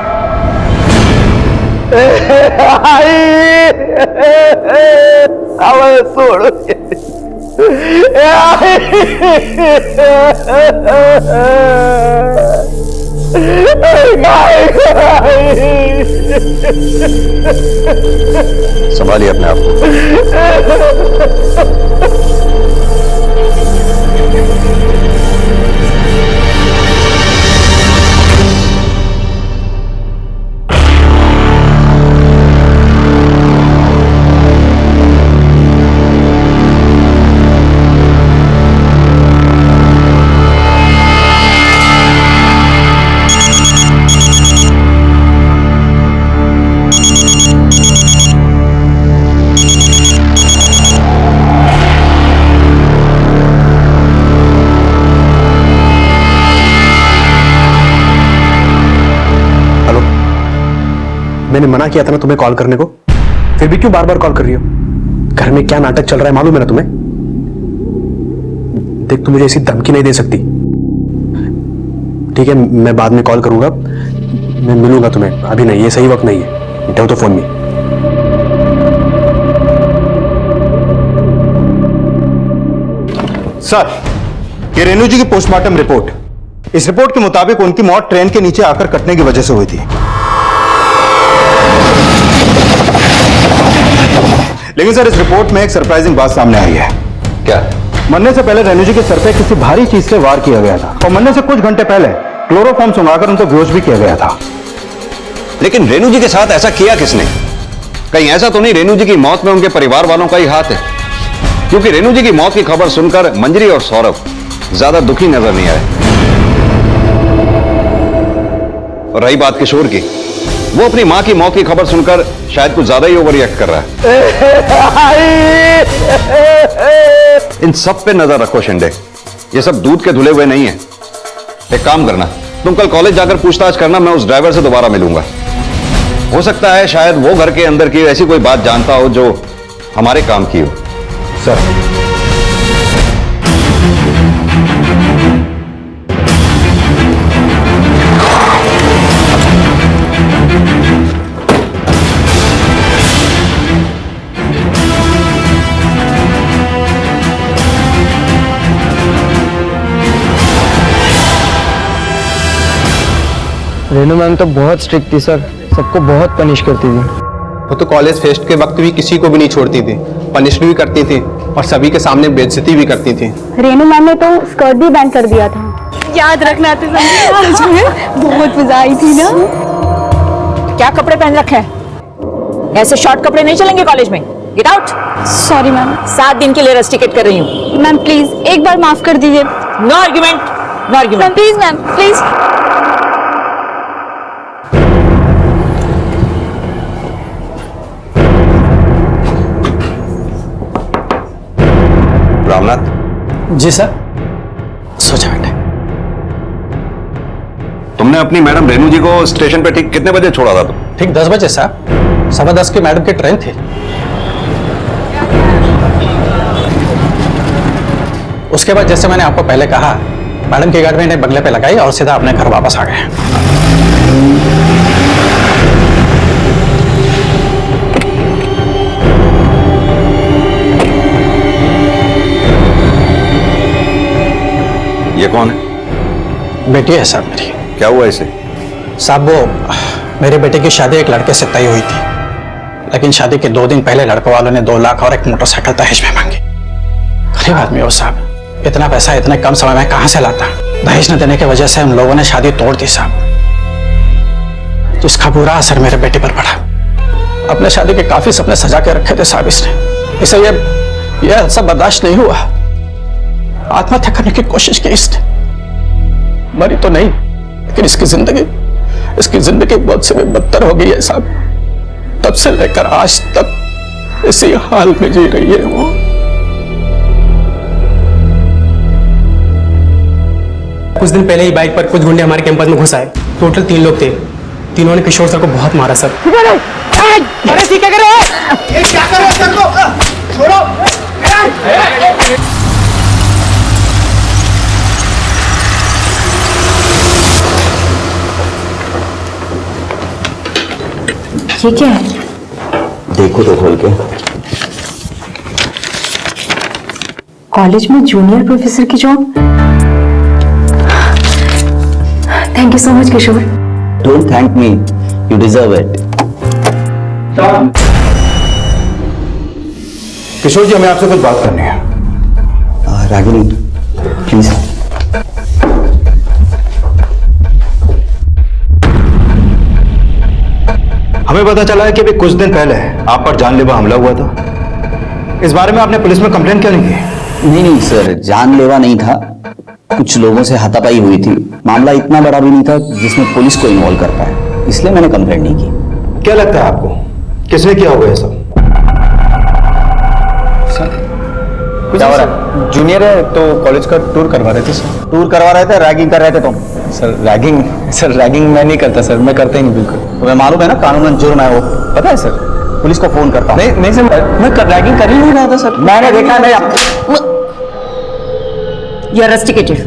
संभालिए अपने आप को। मैंने मना किया था ना तुम्हें कॉल करने को, फिर भी क्यों बार बार कॉल कर रही हो? घर में क्या नाटक चल रहा है मालूम है ना तुम्हें? देख, तू मुझे ऐसी धमकी नहीं दे सकती। ठीक है, मैं बाद में कॉल करूंगा, मैं मिलूंगा तुम्हें, अभी नहीं, ये सही वक्त नहीं है। उठाओ तो फोन में। सर, ये रेणु जी की पोस्टमार्टम रिपोर्ट, इस रिपोर्ट के मुताबिक उनकी मौत ट्रेन के नीचे आकर कटने की वजह से हुई थी। लेकिन सर, इस रिपोर्ट में एक सरप्राइजिंग बात सामने आई है। क्या? मरने से पहले रेणु जी के सर पे किसी भारी चीज से वार किया गया था और मरने से कुछ घंटे पहले क्लोरोफॉर्म सुंघाकर उनको बेहोश भी किया गया था। लेकिन रेणु जी के साथ ऐसा किया किसने? कहीं ऐसा तो नहीं रेणु जी की मौत में उनके परिवार वालों का ही हाथ है? क्योंकि रेणु जी की मौत की खबर सुनकर मंजरी और सौरभ ज्यादा दुखी नजर नहीं आए। और रही बात किशोर की, वो अपनी मां की मौत की खबर सुनकर शायद कुछ ज्यादा ही ओवर रिएक्ट कर रहा है। इन सब पे नजर रखो शिंदे, ये सब दूध के धुले हुए नहीं है। एक काम करना, तुम कल कॉलेज जाकर पूछताछ करना, मैं उस ड्राइवर से दोबारा मिलूंगा। हो सकता है शायद वो घर के अंदर की ऐसी कोई बात जानता हो जो हमारे काम की हो। सर, रेणु मैम तो बहुत स्ट्रिक्ट थी सर, सबको बहुत पनिश करती थी। वो तो कॉलेज फेस्ट के वक्त भी किसी को भी नहीं छोड़ती थी, पनिश भी करती थी और सभी के सामने बेइज्जती भी करती थी। रेणु मैम ने तो स्कर्ट भी बैन कर दिया था। याद रखना तो सच में बहुत मजा आई थी ना। क्या कपड़े पहन रखे हैं? ऐसे शॉर्ट कपड़े नहीं चलेंगे कॉलेज में। Get out. Sorry ma'am. 7 दिन के लिए रस्टिकेट कर रही हूँ। मैम प्लीज एक बार माफ कर दीजिए। No argument, no argument. Please ma'am, please. Ramnath ji sir. सोचा बेटे। तुमने अपनी मैडम रेणु जी को स्टेशन पे ठीक कितने बजे छोड़ा था? तुम ठीक 10 बजे साहब, 10:15 की मैडम की ट्रेन थी। उसके बाद जैसे मैंने आपको पहले कहा, मैडम की गाड़ी मैंने बंगले पे लगाई और सीधा अपने घर वापस आ गए। ये कौन है? बेटी है साहब मेरी। क्या हुआ इसे? साहब वो मेरे बेटे की शादी एक लड़के से तय हुई थी, लेकिन शादी के 2 दिन पहले लड़के वालों ने 2 लाख और एक मोटरसाइकिल दहेज में मांगी। गरीब आदमी हो साहब, इतना पैसा इतने कम समय में कहां से लाता? दहेज न देने की वजह से हम लोगों ने शादी तोड़ दी साहब, जिसका बुरा असर मेरे बेटे पर पड़ा। अपने शादी के काफी सपने सजा के रखे थे साहब इसने, इसे ये सब बर्दाश्त नहीं हुआ। आत्महत्या करने की कोशिश की इसने। मरी तो नहीं, लेकिन इसकी जिंदगी बहुत से बदतर हो गई है साहब। तब से लेकर आज तक इसी हाल में जी रही है वो। कुछ दिन पहले ही बाइक पर कुछ गुंडे हमारे कैंपस में घुस आए। टोटल 3 लोग थे। तीनों ने किशोर सर को बहुत मारा सर। अरे ठीक है, क्या कर रहे हो? छोड़ो। ये क्या है? देखो तो खोल के। कॉलेज में जूनियर प्रोफेसर की job. Thank you so much Kishore. Don't thank me, you deserve it. Kishore ji, हमें आपसे कुछ बात करनी है। रागिनी प्लीज। हमें पता चला है कि अभी कुछ दिन पहले आप पर जानलेवा हमला हुआ था। इस बारे में आपने पुलिस में कंप्लेंट क्यों नहीं की? नहीं सर, जानलेवा नहीं था, कुछ लोगों से हाथापाई हुई थी। मामला इतना बड़ा भी नहीं था जिसमें पुलिस को इन्वॉल्व कर पाए, इसलिए मैंने कंप्लेंट नहीं की। क्या लगता है आपको किसने किया होगा ये सब? क्या हो रहा है? जूनियर है तो कॉलेज का टूर करवा रहे थे सर। टूर करवा रहे थे? रैगिंग कर रहे थे तुम? सर रैगिंग मैं नहीं करता सर, मैं करता ही नहीं बिल्कुल। तुम्हें मालूम है ना कानूनन जुर्म है वो, पता है सर? पुलिस को फोन करता हूँ। नहीं सर, मैं रैगिंग कर ही नहीं रहा था सर। मैंने देखा नहीं। You are rusticated.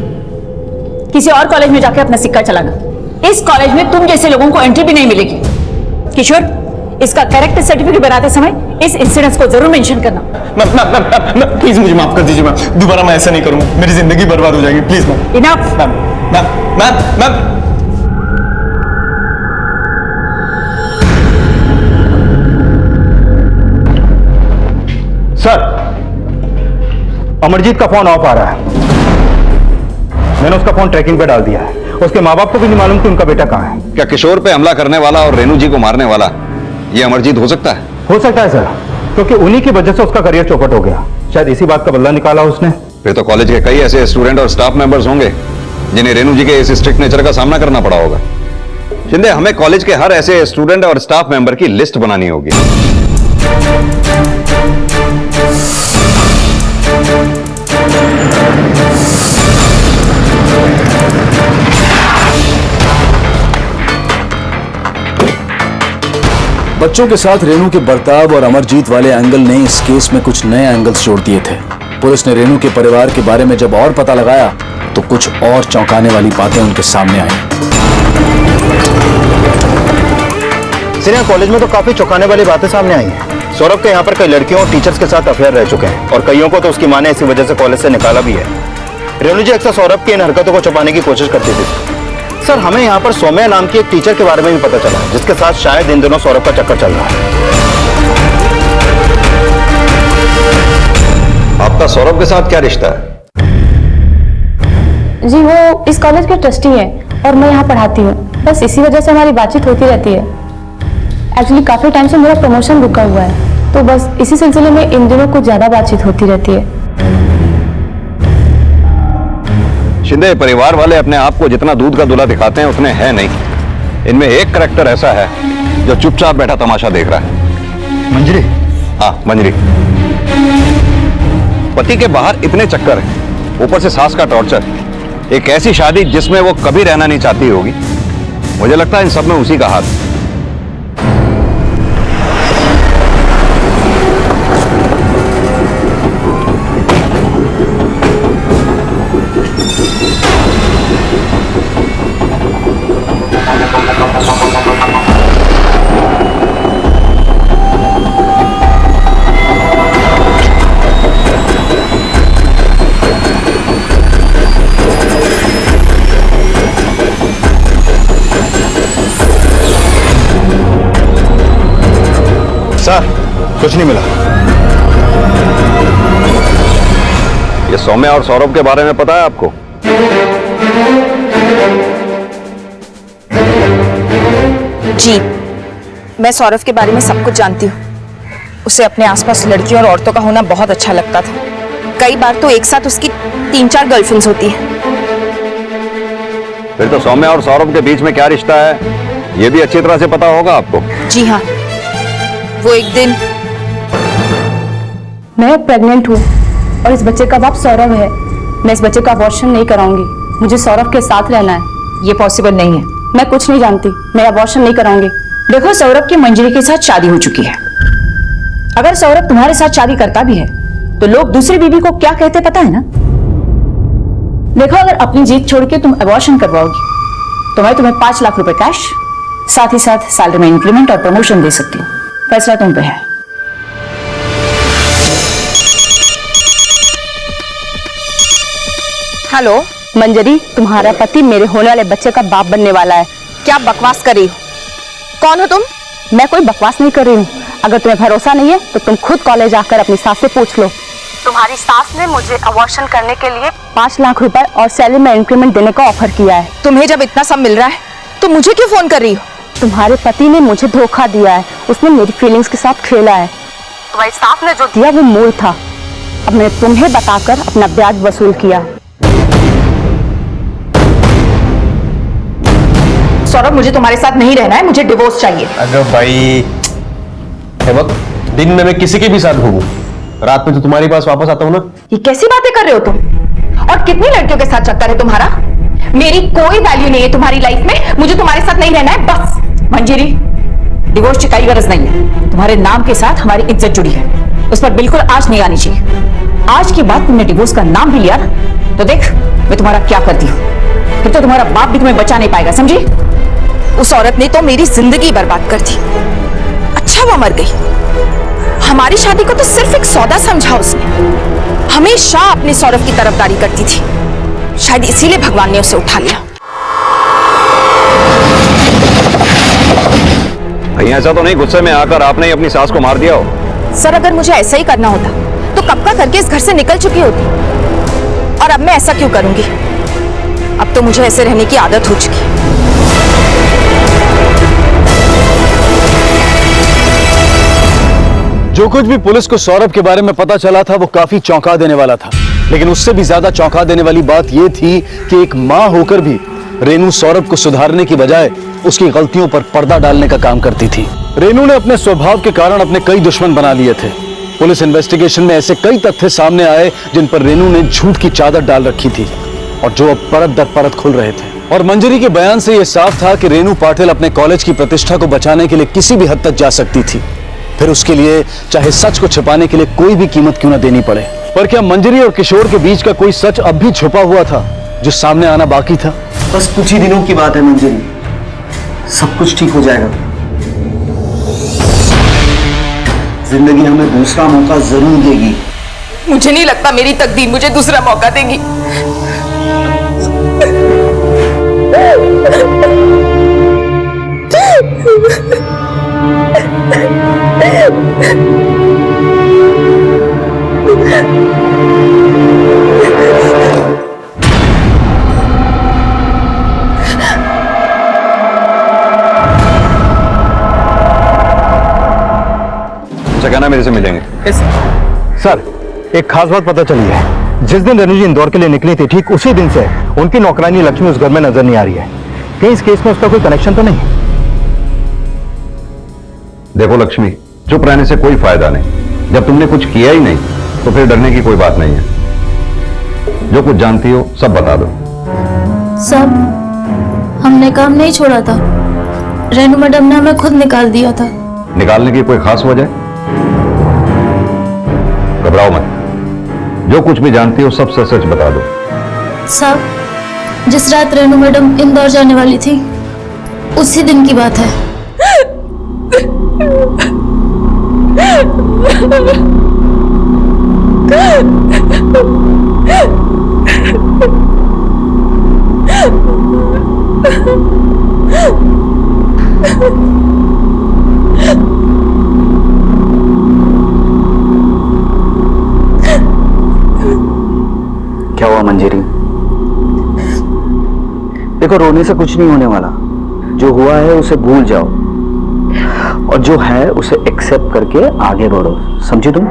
किसी और कॉलेज में जाके अपना सिक्का चलाना। इस कॉलेज में तुम जैसे लोगों को एंट्री भी नहीं मिलेगी। किशोर, इसका कैरेक्टर सर्टिफिकेट बनाते समय इस इंसिडेंस को जरूर मेंशन करना। मैम प्लीज मुझे माफ कर दीजिए मैम, दोबारा मैं ऐसा नहीं करूंगा, मेरी जिंदगी बर्बाद हो जाएगी, please ma'am. Enough. Ma'am sir, Amarjeet का फोन ऑफ आ रहा है। मैंने उसका फोन ट्रैकिंग पे डाल दिया है। उसके माँ बाप को भी नहीं मालूम कि उनका बेटा कहाँ है। क्या किशोर पे हमला करने वाला और रेनू जी को मारने वाला ये अमरजीत हो सकता है? हो सकता है सर, क्योंकि उन्हीं की वजह से उसका करियर चौपट हो गया। शायद इसी बात का बदला निकाला उसने। फिर तो कॉलेज के कई ऐसे स्टूडेंट और स्टाफ मेंबर्स होंगे जिन्हें रेनू जी के इस स्ट्रिक्ट नेचर का सामना करना पड़ा होगा। शिंदे, हमें कॉलेज के हर ऐसे स्टूडेंट और स्टाफ मेंबर की लिस्ट बनानी होगी। बच्चों के साथ रेनू के बर्ताव और अमरजीत वाले एंगल ने इस केस में कुछ नए एंगल्स जोड़ दिए थे। पुलिस ने रेनू के परिवार के बारे में जब और पता लगाया तो कुछ और चौंकाने वाली बातें उनके सामने आई। सीनियर कॉलेज में तो काफी चौंकाने वाली बातें सामने आई हैं। सौरभ के यहाँ पर कई लड़कियों और टीचर्स के साथ अफेयर रह चुके हैं और कईयों को तो उसकी मां ने इसी वजह से कॉलेज से निकाला भी है। रेनू जी अक्सर सौरभ की इन हरकतों को छुपाने की कोशिश करती थी। सर, हमें यहाँ पर सौम्या नाम की एक टीचर के बारे में भी पता चला, जिसके साथ शायद इन दिनों सौरभ का चक्कर चल रहा है। आपका सौरभ के साथ क्या रिश्ता है? जी वो इस कॉलेज के ट्रस्टी हैं और मैं यहाँ पढ़ाती हूँ। बस इसी वजह से हमारी बातचीत होती रहती है। एक्चुअली काफी टाइम से मेरा प्रमोशन रुका हुआ है, तो बस इसी सिलसिले में इन दिनों कुछ ज्यादा बातचीत होती रहती है। शिंदे, परिवार वाले अपने आप को जितना दूध का दूल्हा दिखाते हैं उतने है नहीं। इनमें एक करैक्टर ऐसा है जो चुपचाप बैठा तमाशा देख रहा है। मंजरी? हाँ, मंजरी। पति के बाहर इतने चक्कर हैं, ऊपर से सास का टॉर्चर, एक ऐसी शादी जिसमें वो कभी रहना नहीं चाहती होगी। मुझे लगता है इन सब में उसी का हाथ। सर, कुछ नहीं मिला। ये सौम्या और सौरभ के बारे में पता है आपको? जी, मैं सौरभ के बारे में सब कुछ जानती हूँ। उसे अपने आसपास लड़कियों और औरतों का होना बहुत अच्छा लगता था। कई बार तो एक साथ उसकी 3-4 गर्लफ्रेंड्स होती है। फिर तो सौम्या और सौरभ के बीच में क्या रिश्ता है ये भी अच्छी तरह से पता होगा आपको। जी हाँ, वो एक दिन। मैं प्रेग्नेंट हूँ और इस बच्चे का बाप सौरभ है। मैं इस बच्चे का अबॉर्शन नहीं कराऊंगी। मुझे सौरभ के साथ रहना है। ये पॉसिबल नहीं है। मैं कुछ नहीं जानती, मैं अबॉर्शन नहीं कराऊंगी। देखो, सौरभ की मंजरी के साथ शादी हो चुकी है। अगर सौरभ तुम्हारे साथ शादी करता भी है तो लोग दूसरी बीवी को क्या कहते पता है ना? देखो, अगर अपनी जीत छोड़ के तुम अबॉर्शन करवाओगी तो मैं तुम्हें 5 लाख रुपए कैश, साथ ही साथ सैलरी में इंक्रीमेंट और प्रमोशन दे सकती हूँ। फैसला तुम पे है। हेलो मंजरी, तुम्हारा पति मेरे होने वाले बच्चे का बाप बनने वाला है। क्या बकवास कर रही हो? कौन हो तुम? मैं कोई बकवास नहीं कर रही हूँ। अगर तुम्हें भरोसा नहीं है तो तुम खुद कॉलेज आकर अपनी सास से पूछ लो। तुम्हारी सास ने मुझे अबॉर्शन करने के लिए 5 लाख रुपए और सैलरी में इंक्रीमेंट देने का ऑफर किया है। तुम्हें जब इतना सब मिल रहा है तो मुझे क्यों फोन कर रही हो? तुम्हारे पति ने मुझे धोखा दिया है। उसने मेरी फीलिंग्स के साथ खेला है। तुम्हारी सास ने जो दिया वो मूल था। अब मैंने तुम्हें बताकर अपना ब्याज वसूल किया। सौरभ, मुझे तुम्हारे साथ नहीं रहना है। मुझे डिवोर्स चाहिए। अरे भाई, दिन में मैं किसी के भी साथ घूमूं, रात में तो तुम्हारे पास वापस आता हूं ना। ये कैसी बातें कर रहे हो तुम? और कितनी लड़कियों के साथ चक्कर है तुम्हारा? मेरी कोई वैल्यू नहीं है तुम्हारी लाइफ में। मुझे तुम्हारे साथ नहीं रहना है बस। मंजरी, डिवोर्स की कोई गरज नहीं है। तुम्हारे नाम के साथ हमारी इज्जत जुड़ी है, उस पर बिल्कुल आँच नहीं आनी चाहिए। आज के बाद तुमने डिवोर्स का नाम भी लिया ना, तो देख मैं तुम्हारा क्या करती हूँ। फिर तो तुम्हारा बाप भी तुम्हें बचा नहीं पाएगा, समझी? उस औरत ने तो मेरी जिंदगी बर्बाद कर दी। अच्छा वो मर गई। हमारी शादी को तो सिर्फ एक सौदा समझा उसने। हमेशा अपने सौरभ की तरफदारी करती थी, शायद इसीलिए भगवान ने उसे उठा लिया। कहीं ऐसा तो नहीं गुस्से में आकर आपने ही अपनी सास को मार दिया हो? सर अगर मुझे ऐसा ही करना होता तो कब का करके इस घर से निकल चुकी होती, और अब मैं ऐसा क्यों करूंगी? अब तो मुझे ऐसे रहने की आदत हो चुकी। जो कुछ भी पुलिस को सौरभ के बारे में पता चला था वो काफी चौंका देने वाला था, लेकिन उससे भी ज्यादा चौंका देने वाली बात यह थी कि एक मां होकर भी रेनू सौरभ को सुधारने की बजाय उसकी गलतियों पर पर्दा डालने का काम करती थी। रेनू ने अपने स्वभाव के कारण अपने कई दुश्मन बना लिए थे। पुलिस इन्वेस्टिगेशन में ऐसे कई तथ्य सामने आए जिन पर रेनू ने झूठ की चादर डाल रखी थी और जो अब परत दर परत खुल रहे थे। और मंजरी के बयान से यह साफ था कि रेनू पाटिल अपने कॉलेज की प्रतिष्ठा को बचाने के लिए किसी भी हद तक जा सकती थी, फिर उसके लिए चाहे सच को छिपाने के लिए कोई भी कीमत क्यों न देनी पड़े। पर क्या मंजरी और किशोर के बीच का कोई सच अब भी छुपा हुआ था जो सामने आना बाकी था? बस कुछ ही दिनों की बात है मंजरी, सब कुछ ठीक हो जाएगा। जिंदगी हमें दूसरा मौका जरूर देगी। मुझे नहीं लगता मेरी तकदीर मुझे दूसरा मौका देगी। कहना मेरे से मिलेंगे। सर एक खास बात पता चली है, जिस दिन रेनू जी इंदौर के लिए निकली थी ठीक उसी दिन से उनकी नौकरानी लक्ष्मी उस घर में नजर नहीं आ रही है। कहीं इस केस में उसका कोई कनेक्शन तो नहीं? देखो लक्ष्मी, चुप रहने से कोई फायदा नहीं। जब तुमने कुछ किया ही नहीं तो फिर डरने की कोई बात नहीं है। जो कुछ जानती हो सब बता दो। सब हमने काम नहीं छोड़ा था, रेनू मैडम ने हमें खुद निकाल दिया था। निकालने की कोई खास वजह? घबराओ मत, जो कुछ भी जानती हो सब सच सच बता दो। सब जिस रात रेनू मैडम इंदौर जाने वाली थी उसी दिन की बात है। क्या हुआ मंजरी? देखो रोने से कुछ नहीं होने वाला, जो हुआ है उसे भूल जाओ और जो है उसे एक्सेप्ट करके आगे बढ़ो, समझी तुम?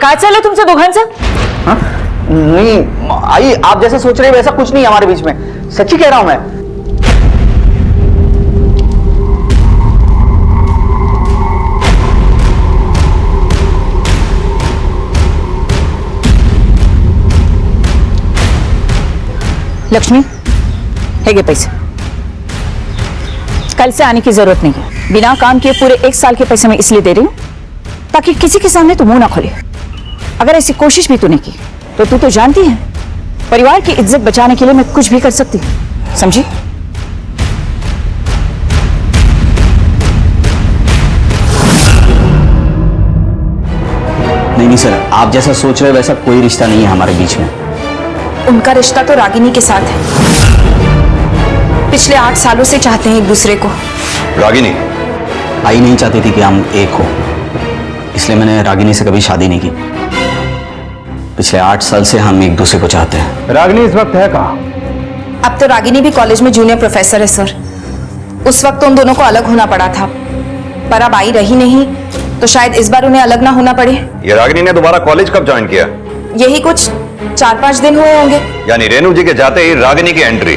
काय चले तुमसे दोघांचं? हाँ? नहीं आई, आप जैसा सोच रहे हैं वैसा कुछ नहीं हमारे बीच में, सच्ची कह रहा हूं मैं। लक्ष्मी, है ये पैसे। कल से आने की जरूरत नहीं है। बिना काम किए पूरे 1 साल के पैसे मैं इसलिए दे रही हूं ताकि किसी के सामने तू मुंह ना खोले। अगर ऐसी कोशिश भी तूने की तो तू तो जानती है परिवार की इज्जत बचाने के लिए मैं कुछ भी कर सकती हूँ, समझी? नहीं सर, आप जैसा सोच रहे हो वैसा कोई रिश्ता नहीं है हमारे बीच में। उनका रिश्ता तो रागिनी के साथ है, पिछले 8 सालों से चाहते हैं एक दूसरे को। रागिनी आई नहीं चाहती थी कि हम एक हो, इसलिए मैंने रागिनी से कभी शादी नहीं की। पिछले 8 साल से हम एक दूसरे को चाहते हैं। रागिनी इस वक्त है कहाँ? अब तो रागिनी भी कॉलेज में जूनियर प्रोफेसर है सर। उस वक्त तो उन दोनों को अलग होना पड़ा था, पर अब आई रही नहीं तो शायद इस बार उन्हें अलग ना होना पड़े। ये रागिनी ने दोबारा कॉलेज कब ज्वाइन किया? यही कुछ 4-5 दिन हुए होंगे। यानी रेनू जी के जाते ही रागिनी की एंट्री।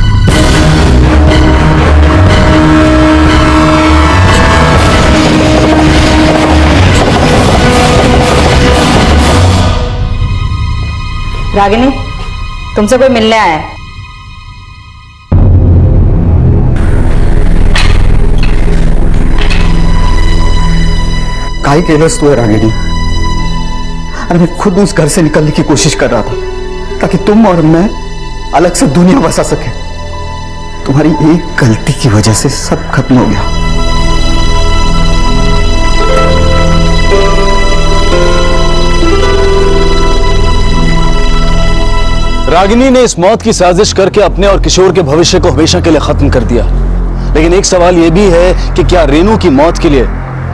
रागिनी, तुमसे कोई मिलने आया है। काहे केलस तू है रागिनी? अरे मैं खुद उस घर से निकलने की कोशिश कर रहा था ताकि तुम और मैं अलग से दुनिया बसा सके। तुम्हारी एक गलती की वजह से सब खत्म हो गया। रागिनी ने इस मौत की साजिश करके अपने और किशोर के भविष्य को हमेशा के लिए खत्म कर दिया। लेकिन एक सवाल यह भी है कि क्या रेनू की मौत के लिए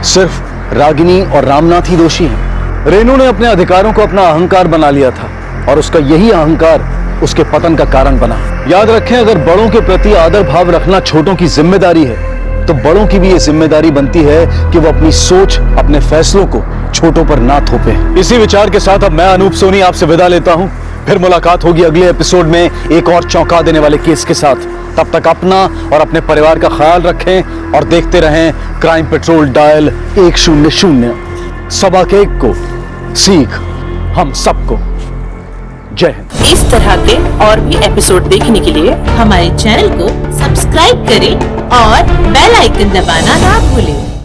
सिर्फ रागिनी और रामनाथ ही दोषी हैं? रेनू ने अपने अधिकारों को अपना अहंकार बना लिया था और उसका यही अहंकार उसके पतन का कारण बना। याद रखें, अगर बड़ों के प्रति आदर भाव रखना छोटों की जिम्मेदारी है तो बड़ों की भी ये जिम्मेदारी बनती है कि वो अपनी सोच, अपने फैसलों को छोटों पर ना थोपे। इसी विचार के साथ अब मैं अनूप सोनी आपसे विदा लेता हूं। फिर मुलाकात होगी अगले एपिसोड में एक और चौंका देने वाले केस के साथ। तब तक अपना और अपने परिवार का ख्याल रखें और देखते रहें क्राइम पेट्रोल डायल 100। सबा केक को सीख हम सबको। जय हिंद। इस तरह के और भी एपिसोड देखने के लिए हमारे चैनल को सब्सक्राइब करें और बेल आइकन दबाना ना भूलें।